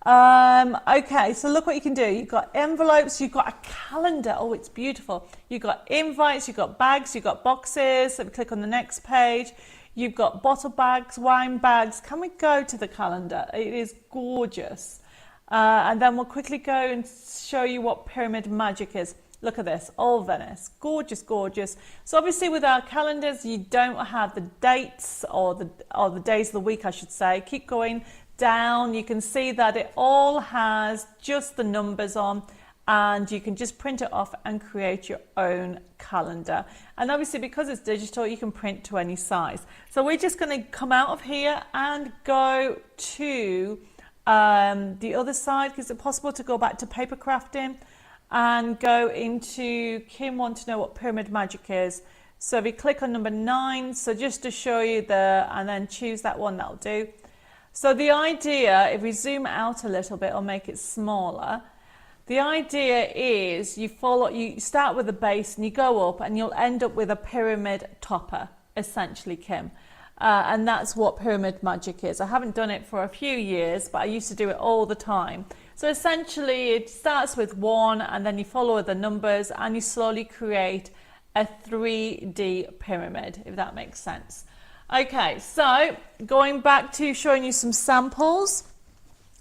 Speaker 1: Okay, so look what you can do. You've got envelopes, you've got a calendar. Oh, it's beautiful. You've got invites, you've got bags, you've got boxes. Let me click on the next page. You've got bottle bags, wine bags. Can we go to the calendar? It is gorgeous. And then we'll quickly go and show you what Pyramid Magic is. Look at this, all Venice, gorgeous, gorgeous. So obviously with our calendars, you don't have the dates or the days of the week, I should say. Keep going down. You can see that it all has just the numbers on, and you can just print it off and create your own calendar. And obviously because it's digital, you can print to any size. So we're just going to come out of here and go to the other side, because it's possible to go back to paper crafting and go into, Kim wants to know what Pyramid Magic is. So if you click on number 9, so just to show you and then choose that one, that'll do. So the idea, if we zoom out a little bit or make it smaller, the idea is you start with a base and you go up and you'll end up with a pyramid topper, essentially, Kim. And that's what Pyramid Magic is. I haven't done it for a few years, but I used to do it all the time. So essentially it starts with 1 and then you follow the numbers and you slowly create a 3D pyramid, if that makes sense. Okay, so going back to showing you some samples,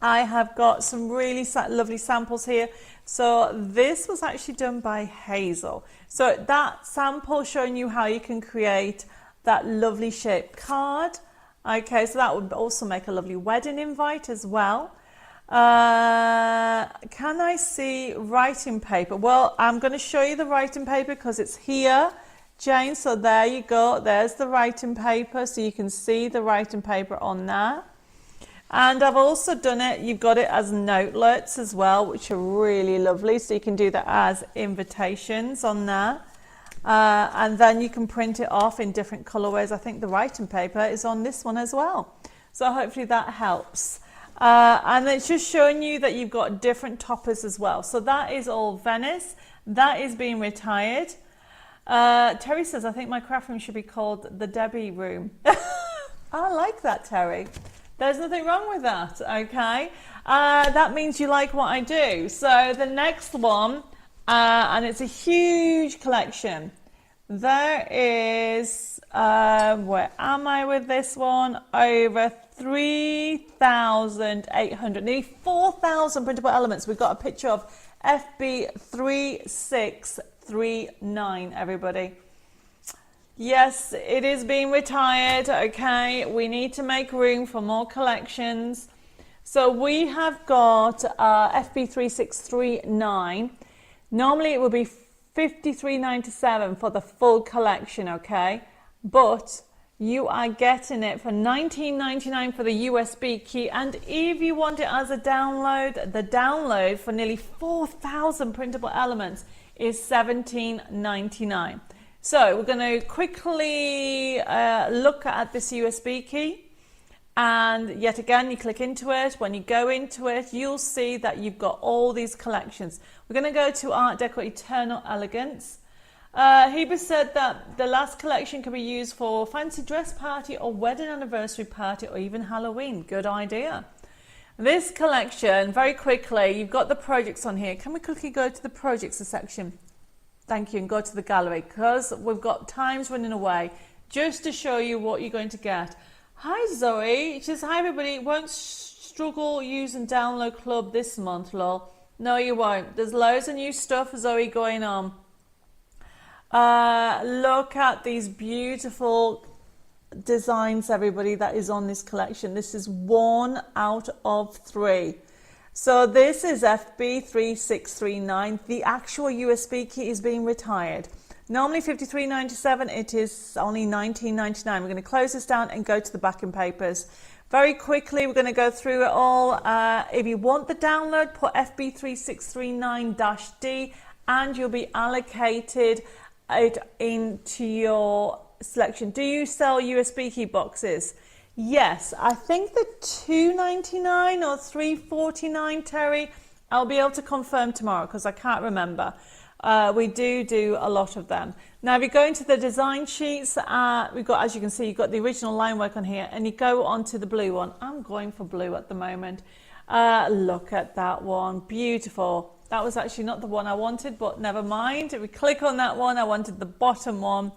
Speaker 1: I have got some really lovely samples here. So this was actually done by Hazel. So that sample showing you how you can create that lovely shaped card. Okay, so that would also make a lovely wedding invite as well. Can I see writing paper? Well, I'm going to show you the writing paper because it's here, Jane. So there you go. There's the writing paper. So you can see the writing paper on there. And I've also done it, you've got it as notelets as well, which are really lovely. So you can do that as invitations on there. And then you can print it off in different colorways. I think the writing paper is on this one as well. So hopefully that helps. And it's just showing you that you've got different toppers as well. So that is all Venice. That is being retired. Terry says, I think my craft room should be called the Debbie room. I like that, Terry. There's nothing wrong with that, okay? That means you like what I do. So the next one, and it's a huge collection. There is, where am I with this one? Over 3,800, nearly 4,000 printable elements. We've got a picture of FB3639, everybody. Yes, it is being retired, okay? We need to make room for more collections. So we have got FB3639. Normally it would be $53.97 for the full collection, okay? But you are getting it for $19.99 for the USB key. And if you want it as a download, the download for nearly 4,000 printable elements is $17.99. So we're going to quickly look at this USB key, and yet again you click into it. When you go into it, you'll see that you've got all these collections. We're going to go to Art Deco Eternal Elegance. Heba said that the last collection can be used for fancy dress party or wedding anniversary party or even Halloween. Good idea. This collection, very quickly, you've got the projects on here. Can we quickly go to the projects section? Thank you, and go to the gallery because we've got times running away just to show you what you're going to get. Hi Zoe, she says, hi everybody, won't struggle using Download Club this month, lol. No you won't, there's loads of new stuff, Zoe, going on. Look at these beautiful designs, everybody, that is on this collection. This is 1 out of 3. So this is FB3639. The actual USB key is being retired. Normally $53.97, it is only $19.99. We're going to close this down and go to the backing papers. Very quickly, we're going to go through it all. If you want the download, put FB3639-D and you'll be allocated it into your selection. Do you sell USB key boxes? Yes, I think the $2.99 or $3.49, Terry. I'll be able to confirm tomorrow because I can't remember. We do a lot of them. Now, if you go into the design sheets, we've got, as you can see, you've got the original line work on here, and you go onto the blue one. I'm going for blue at the moment. Look at that one, beautiful. That was actually not the one I wanted, but never mind. If we click on that one, I wanted the bottom one.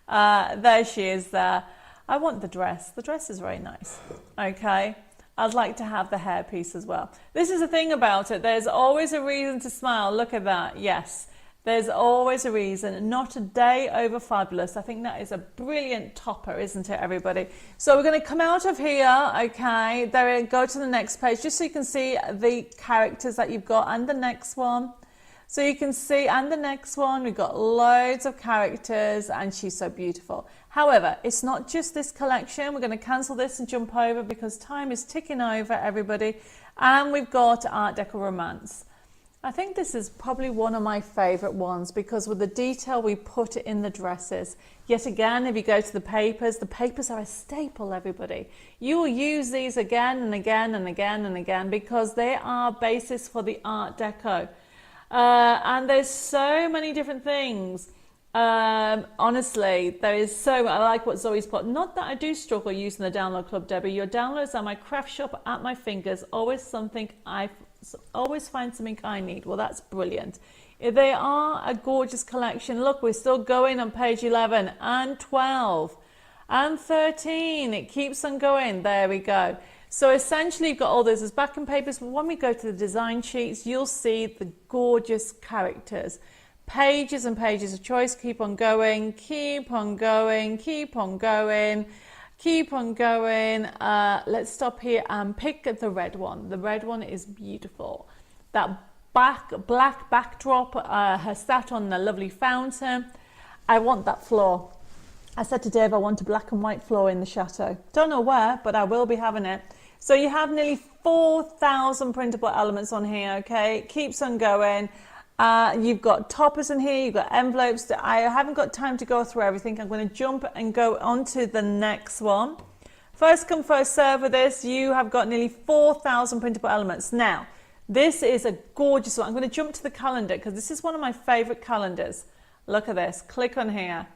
Speaker 1: There she is there. I want the dress. The dress is very nice. Okay. I'd like to have the hairpiece as well. This is the thing about it. There's always a reason to smile. Look at that. Yes. There's always a reason. Not a day over fabulous. I think that is a brilliant topper, isn't it, everybody? So we're going to come out of here. Okay. There, go to the next page just so you can see the characters that you've got, and the next one. So you can see, and the next one, we've got loads of characters, and she's so beautiful. However, it's not just this collection. We're going to cancel this and jump over because time is ticking over, everybody. And we've got Art Deco Romance. I think this is probably one of my favorite ones because with the detail we put in the dresses. Yet again, if you go to the papers are a staple, everybody. You will use these again and again and again and again because they are basis for the Art Deco. And there's so many different things. Honestly, there is so, I like what Zoe's put. Not that I do struggle using the Download Club, Debbie. Your downloads are my craft shop at my fingers. Always find something I need. Well, that's brilliant. They are a gorgeous collection. Look, we're still going on page 11 and 12 and 13. It keeps on going. There we go. So essentially, you've got all this as backing papers. But when we go to the design sheets, you'll see the gorgeous characters. Pages and pages of choice. Keep on going, keep on going, keep on going, keep on going. Let's stop here and pick the red one. The red one is beautiful. That black backdrop, her sat on the lovely fountain. I want that floor. I said to Dave, I want a black and white floor in the chateau. Don't know where, but I will be having it. So you have nearly 4,000 printable elements on here, okay? It keeps on going. You've got toppers in here, you've got envelopes. I haven't got time to go through everything. I'm going to jump and go on to the next one. First come, first serve with this. You have got nearly 4,000 printable elements. Now, this is a gorgeous one. I'm going to jump to the calendar because this is one of my favorite calendars. Look at this. Click on here.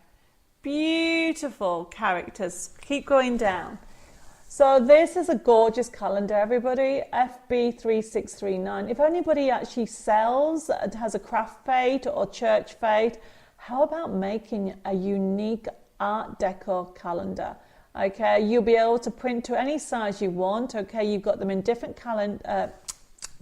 Speaker 1: Beautiful characters. Keep going down. So this is a gorgeous calendar, everybody. FB3639. If anybody actually sells, has a craft fete or church fete, how about making a unique art deco calendar? Okay, you'll be able to print to any size you want. Okay, you've got them in different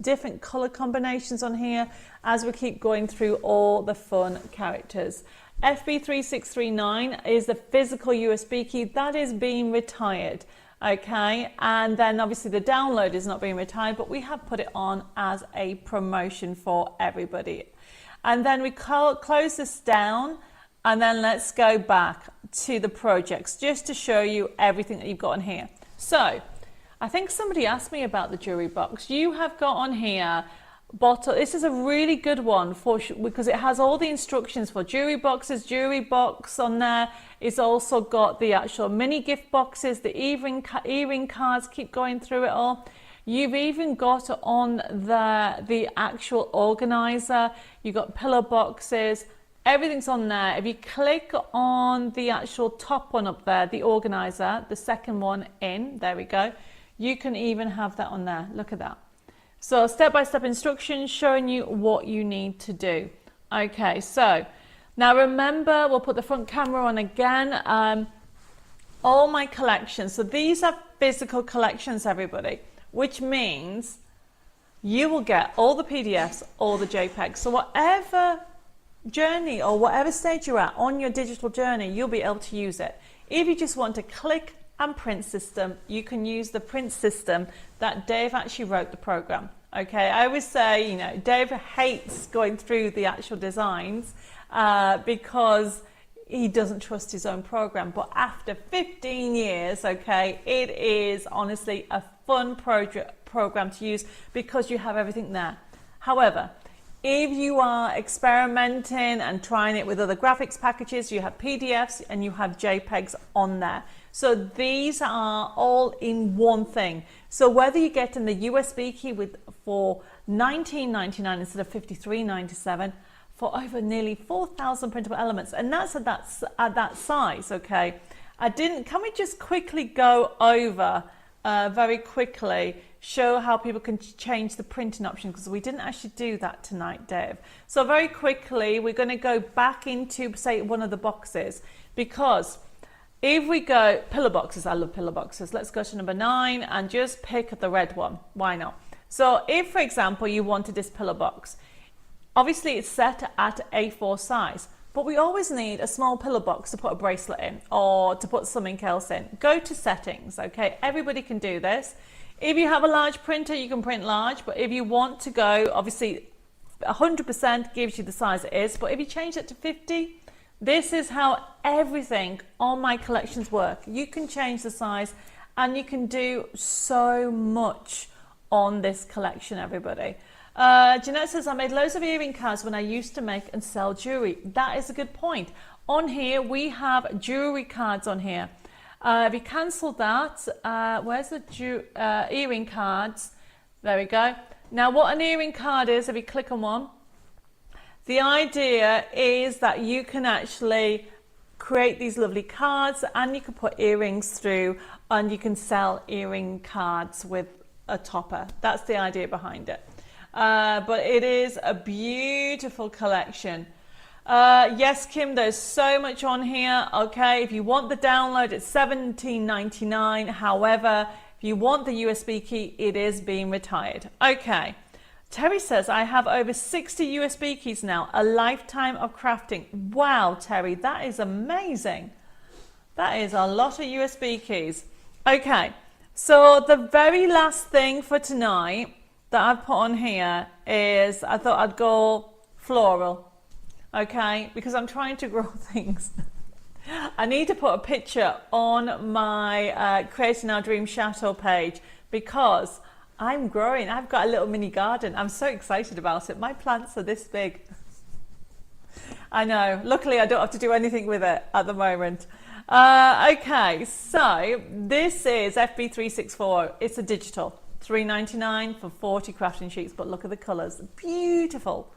Speaker 1: different color combinations on here as we keep going through all the fun characters. FB3639 is the physical USB key that is being retired. Okay, and then obviously the download is not being retired, but we have put it on as a promotion for everybody. And then we close this down, and then let's go back to the projects just to show you everything that you've got on here. So I think somebody asked me about the jewelry box. You have got on here bottle. This is a really good one because it has all the instructions for jewelry boxes. Jewelry box on there. It's also got the actual mini gift boxes, the earring cards. Keep going through it all. You've even got on the actual organizer. You've got pillow boxes. Everything's on there. If you click on the actual top one up there, the organizer, the second one in, there we go. You can even have that on there. Look at that. So step-by-step instructions showing you what you need to do. Okay, so now remember, we'll put the front camera on again. All my collections. So these are physical collections, everybody, which means you will get all the PDFs, all the JPEGs. So whatever journey or whatever stage you're at on your digital journey, you'll be able to use it. If you just want to click and print system, you can use the print system that Dave actually wrote the program. Okay, I always say, you know, Dave hates going through the actual designs because he doesn't trust his own program. But after 15 years, okay, it is honestly a fun program to use because you have everything there. However, if you are experimenting and trying it with other graphics packages, you have PDFs and you have JPEGs on there. So these are all in one thing. So whether you're getting the USB key for $19.99 instead of $53.97 for over nearly 4,000 printable elements, and that's at that size, okay? Can we just quickly go over very quickly, show how people can change the printing option, because we didn't actually do that tonight, Dave. So very quickly, we're going to go back into, say, one of the boxes, because if we go pillow boxes, I love pillow boxes. Let's go to number 9 and just pick the red one. Why not? So if, for example, you wanted this pillow box, obviously it's set at A4 size, but we always need a small pillow box to put a bracelet in or to put something else in. Go to settings, okay? Everybody can do this. If you have a large printer, you can print large, but if you want to go, obviously 100% gives you the size it is, but if you change it to 50, this is how everything on my collections work. You can change the size and you can do so much on this collection, everybody. Jeanette says, I made loads of earring cards when I used to make and sell jewelry. That is a good point. On here, we have jewelry cards on here. If you cancel that, where's the earring cards? There we go. Now, what an earring card is, if you click on one, the idea is that you can actually create these lovely cards and you can put earrings through and you can sell earring cards with a topper. That's the idea behind it. But it is a beautiful collection. Yes, Kim, there's so much on here. Okay, if you want the download, it's $17.99. However, if you want the USB key, it is being retired. Okay. Terry says, I have over 60 USB keys now, a lifetime of crafting. Wow, Terry, that is amazing. That is a lot of USB keys. Okay, so the very last thing for tonight that I've put on here is, I thought I'd go floral, okay, because I'm trying to grow things. I need to put a picture on my Creating Our Dream Chateau page because I'm growing. I've got a little mini garden. I'm so excited about it. My plants are this big. I know. Luckily, I don't have to do anything with it at the moment. Okay, so this is FB364. It's a digital. $3.99 for 40 crafting sheets, but look at the colours. Beautiful.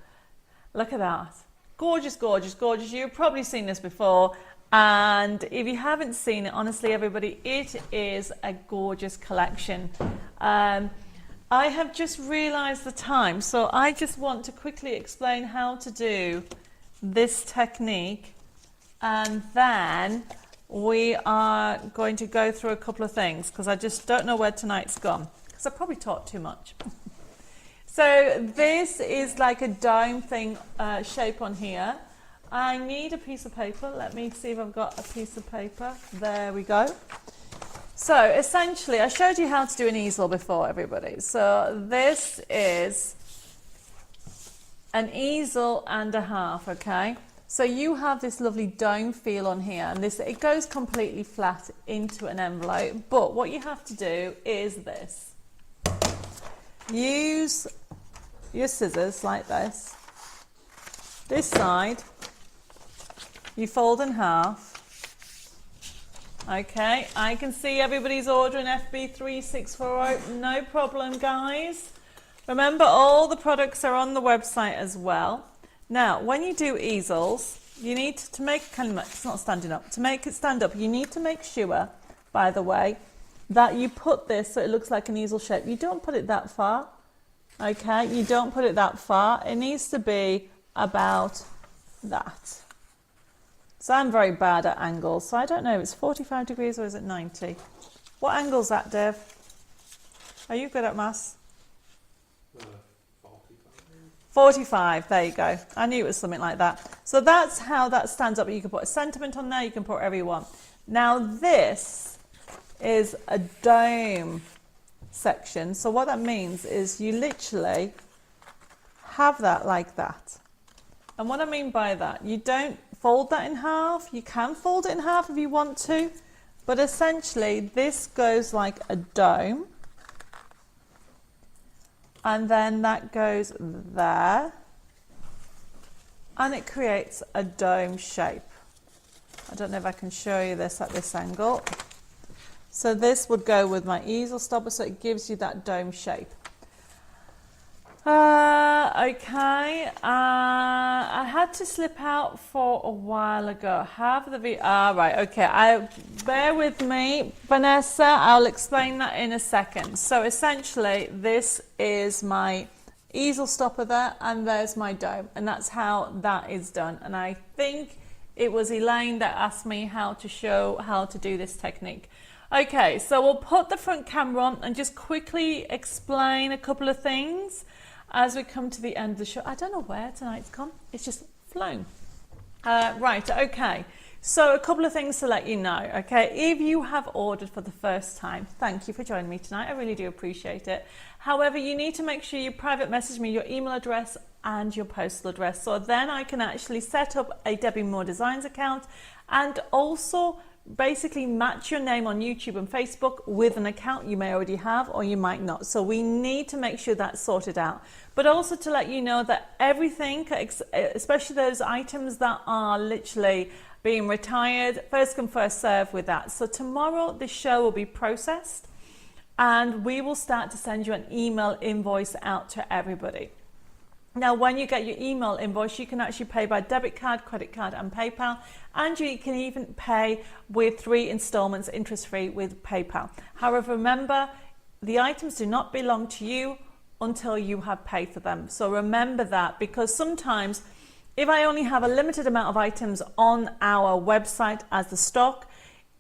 Speaker 1: Look at that. Gorgeous, gorgeous, gorgeous. You've probably seen this before. And if you haven't seen it, honestly, everybody, it is a gorgeous collection. I have just realised the time, so I just want to quickly explain how to do this technique, and then we are going to go through a couple of things because I just don't know where tonight's gone because I probably talked too much. So this is like a dome thing shape on here. I need a piece of paper. Let me see if I've got a piece of paper. There we go. So essentially, I showed you how to do an easel before, everybody. So this is an easel and a half, okay? So you have this lovely dome feel on here, and this, it goes completely flat into an envelope. But what you have to do is this. Use your scissors like this. This side, you fold in half. Okay, I can see everybody's ordering FB3640. No problem, guys. Remember, all the products are on the website as well. Now, when you do easels, you need to make it's not standing up. To make it stand up, you need to make sure, by the way, that you put this so it looks like an easel shape. You don't put it that far. Okay, you don't put it that far. It needs to be about that. So I'm very bad at angles, so I don't know if it's 45 degrees or is it 90? What angle's that, Dev? Are you good at maths? 45, there you go. I knew it was something like that. So that's how that stands up. You can put a sentiment on there, you can put whatever you want. Now this is a dome section. So what that means is you literally have that like that. And what I mean by that, you don't fold that in half. You can fold it in half if you want to, but essentially this goes like a dome, and then that goes there, and it creates a dome shape. I don't know if I can show you this at this angle. So this would go with my easel stopper, so it gives you that dome shape. Okay, I had to slip out for a while ago. Right, okay, bear with me, Vanessa, I'll explain that in a second. So essentially, this is my easel stopper there, and there's my dome, and that's how that is done. And I think it was Elaine that asked me how to show how to do this technique. Okay, so we'll put the front camera on and just quickly explain a couple of things as we come to the end of the show. I don't know where tonight's gone. It's just flown. Right, okay. So a couple of things to let you know, okay? If you have ordered for the first time, thank you for joining me tonight. I really do appreciate it. However, you need to make sure you private message me your email address and your postal address, so then I can actually set up a Debbie Moore Designs account and also basically match your name on YouTube and Facebook with an account you may already have or you might not. So we need to make sure that's sorted out. But also to let you know that everything, especially those items that are literally being retired, first come first serve with that. So tomorrow the show will be processed and we will start to send you an email invoice out to everybody. Now, when you get your email invoice, you can actually pay by debit card, credit card and PayPal, and you can even pay with 3 installments interest-free with PayPal. However, remember, the items do not belong to you until you have paid for them. So remember that, because sometimes if I only have a limited amount of items on our website as the stock,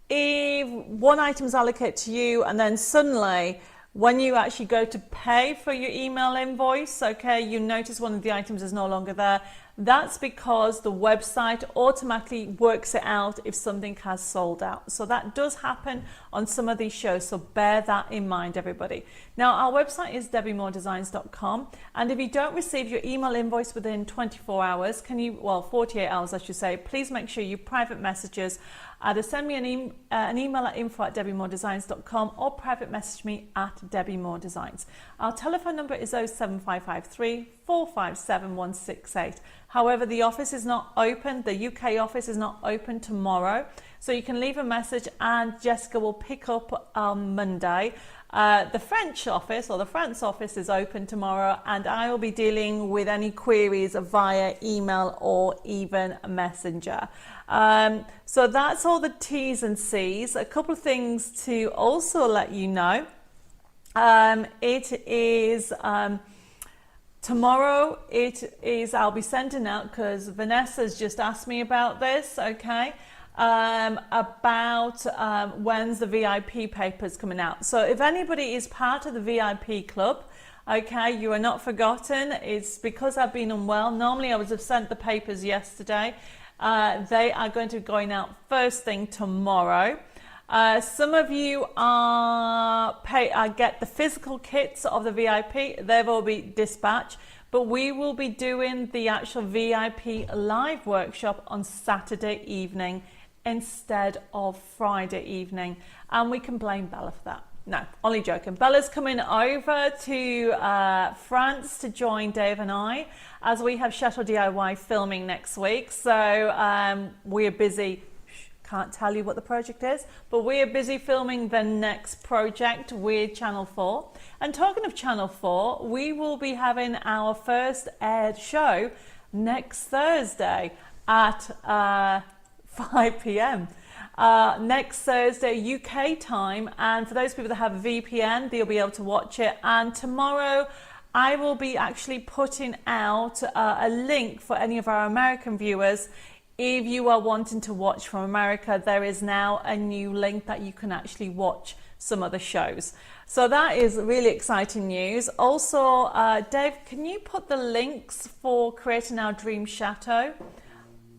Speaker 1: if one item is allocated to you and then suddenly when you actually go to pay for your email invoice, okay, you notice one of the items is no longer there. That's because the website automatically works it out if something has sold out. So that does happen on some of these shows, so bear that in mind, everybody. Now, our website is debbiemoredesigns.com, and if you don't receive your email invoice within 24 hours, 48 hours, I should say, please make sure you private messages. Either send me an email at info@debbiemoredesigns.com or private message me at Debbie More Designs. Our telephone number is 07553 457 168. However, the office is not open. The UK office is not open tomorrow. So you can leave a message and Jessica will pick up on Monday. The French office or the France office is open tomorrow, and I will be dealing with any queries via email or even messenger. So that's all the T's and C's. A couple of things to also let you know. It is tomorrow. I'll be sending out, because Vanessa's just asked me about this, okay? About when's the VIP papers coming out. So if anybody is part of the VIP club, okay, you are not forgotten. It's because I've been unwell. Normally I would have sent the papers yesterday. They are going to be going out first thing tomorrow. Some of you get the physical kits of the VIP. They will be dispatched, but we will be doing the actual VIP live workshop on Saturday evening instead of Friday evening, and we can blame Bella for that. No, only joking. Bella's coming over to France to join Dave and I, as we have Chateau DIY filming next week. So we're busy. Can't tell you what the project is, but we are busy filming the next project with Channel 4. And talking of Channel 4, we will be having our first aired show next Thursday at 5 p.m. Next Thursday UK time, and for those people that have a VPN, they'll be able to watch it. And tomorrow I will be actually putting out a link for any of our American viewers. If you are wanting to watch from America, there is now a new link that you can actually watch some of the shows. So that is really exciting news. Also, Dave, can you put the links for Creating Our Dream Chateau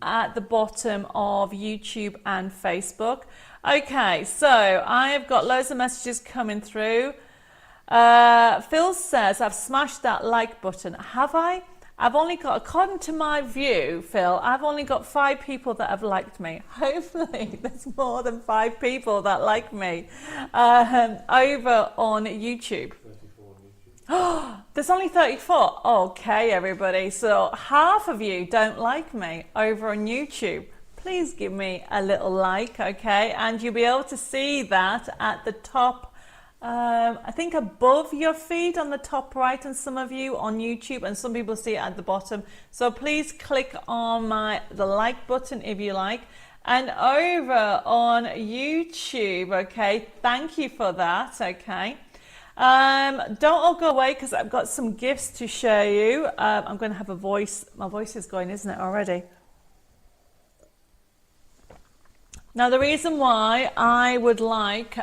Speaker 1: at the bottom of YouTube and Facebook? Okay, so I have got loads of messages coming through. Phil says, I've smashed that like button. Have I? I've only got, according to my view, Phil, I've only got 5 people that have liked me. Hopefully there's more than 5 people that like me over on YouTube.
Speaker 2: 34 on YouTube.
Speaker 1: Oh, there's only 34. Okay, everybody. So half of you don't like me over on YouTube. Please give me a little like, okay? And you'll be able to see that at the top, I think above your feed on the top right, and some of you on YouTube, and some people see it at the bottom. So please click on the like button if you like. And over on YouTube, okay, thank you for that, okay. Don't all go away, because I've got some gifts to show you. I'm going to have a voice. My voice is going, isn't it, already? Now, the reason why I would like...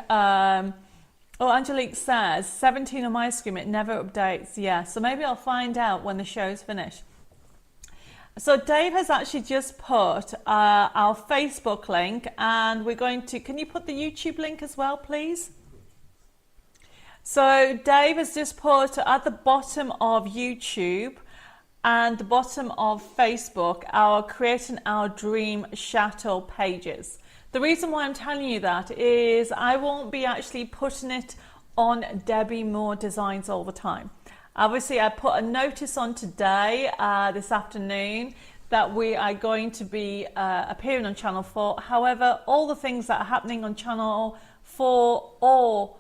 Speaker 1: Angelique says, 17 on my screen, it never updates. Yeah, so maybe I'll find out when the show's finished. So Dave has actually just put our Facebook link, and we're going to... Can you put the YouTube link as well, please? So Dave has just put at the bottom of YouTube and the bottom of Facebook our Creating Our Dream Chateau pages. The reason why I'm telling you that is I won't be actually putting it on Debbie More Designs all the time. Obviously, I put a notice on today, this afternoon, that we are going to be appearing on Channel 4. However, all the things that are happening on Channel 4 or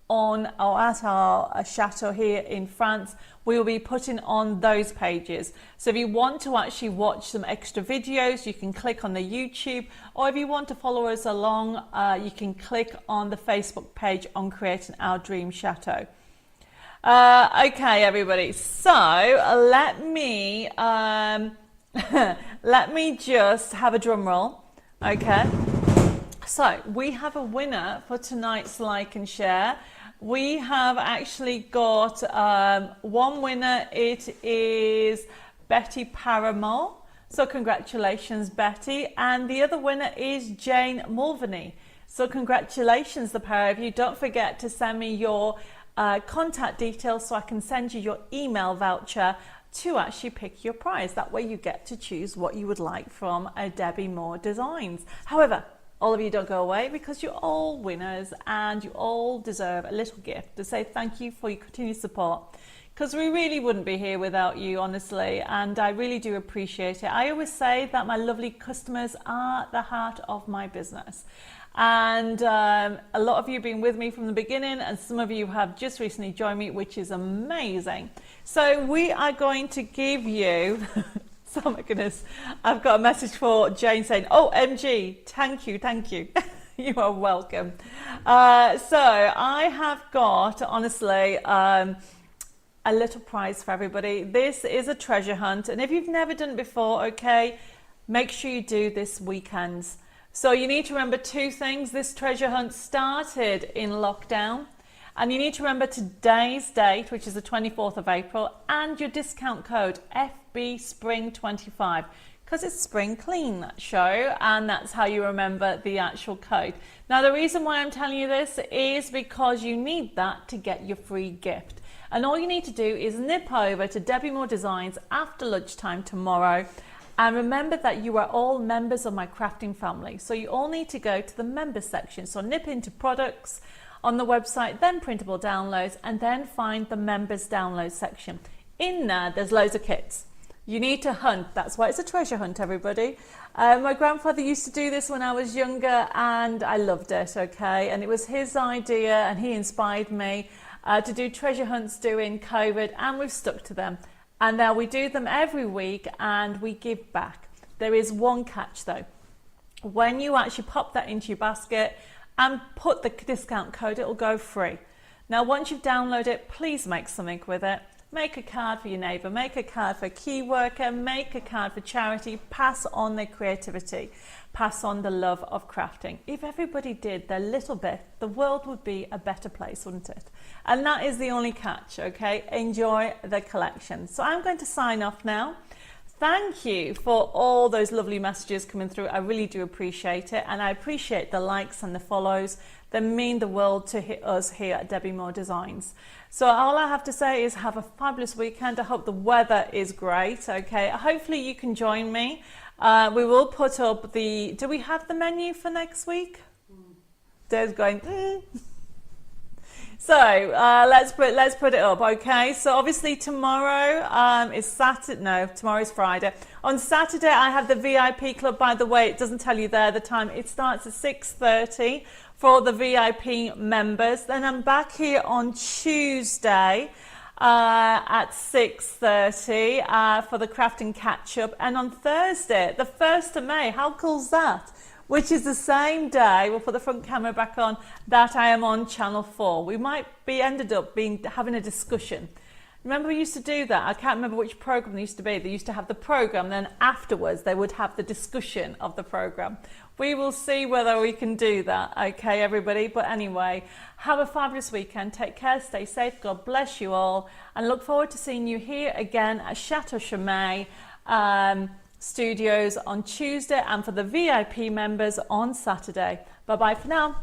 Speaker 1: at our chateau here in France, we will be putting on those pages. So if you want to actually watch some extra videos, you can click on the YouTube, or if you want to follow us along, you can click on the Facebook page on Creating Our Dream Chateau. Okay, everybody. So let me let me just have a drum roll. Okay. So we have a winner for tonight's like and share. We have actually got one winner. It is Betty Paramore. So congratulations, Betty. And the other winner is Jane Mulvaney. So congratulations, the pair of you. Don't forget to send me your contact details so I can send you your email voucher to actually pick your prize. That way you get to choose what you would like from Debbie Moore Designs. However, all of you don't go away, because you're all winners and you all deserve a little gift to say thank you for your continued support, because we really wouldn't be here without you, honestly, and I really do appreciate it. I always say that my lovely customers are the heart of my business, and a lot of you have been with me from the beginning, and some of you have just recently joined me, which is amazing. So we are going to give you oh my goodness, I've got a message for Jane saying, oh, MG, thank you. You are welcome. So I have got, honestly, a little prize for everybody. This is a treasure hunt, and if you've never done it before, okay, make sure you do this weekend. So you need to remember two things. This treasure hunt started in lockdown, and you need to remember today's date, which is the 24th of April, and your discount code FB Spring 25, because it's Spring Clean, that show, and that's how you remember the actual code. Now, the reason why I'm telling you this is because you need that to get your free gift. And all you need to do is nip over to Debbie Moore Designs after lunchtime tomorrow, and remember that you are all members of my crafting family. So you all need to go to the members section. So nip into products on the website, then printable downloads, and then find the members download section. In there, there's loads of kits. You need to hunt. That's why it's a treasure hunt, everybody. My grandfather used to do this when I was younger, and I loved it, okay? And it was his idea, and he inspired me to do treasure hunts during COVID, and we've stuck to them. And now we do them every week, and we give back. There is one catch, though. When you actually pop that into your basket and put the discount code, it'll go free. Now, once you've downloaded it, please make something with it. Make a card for your neighbour, make a card for a key worker, make a card for charity, pass on their creativity, pass on the love of crafting. If everybody did their little bit, the world would be a better place, wouldn't it? And that is the only catch, okay? Enjoy the collection. So I'm going to sign off now. Thank you for all those lovely messages coming through. I really do appreciate it, and I appreciate the likes and the follows. They mean the world to us here at Debbie Moore Designs. So all I have to say is have a fabulous weekend. I hope the weather is great, okay? Hopefully you can join me. We will put up the, do we have the menu for next week? Dave's going, So let's put it up, okay? So obviously tomorrow is Saturday. No, tomorrow's Friday. On Saturday I have the VIP club. By the way, it doesn't tell you there the time. It starts at 6:30 for the VIP members. Then I'm back here on Tuesday at 6:30 for the crafting catch up, and on Thursday, the 1st of May. How cool's that? Which is the same day, we'll put the front camera back on, that I am on Channel 4. We might be ended up having a discussion. Remember we used to do that? I can't remember which program they used to be. They used to have the program, then afterwards they would have the discussion of the program. We will see whether we can do that, okay, everybody? But anyway, have a fabulous weekend. Take care, stay safe, God bless you all, and look forward to seeing you here again at Chateau Chimay Studios on Tuesday, and for the VIP members on Saturday. Bye bye for now.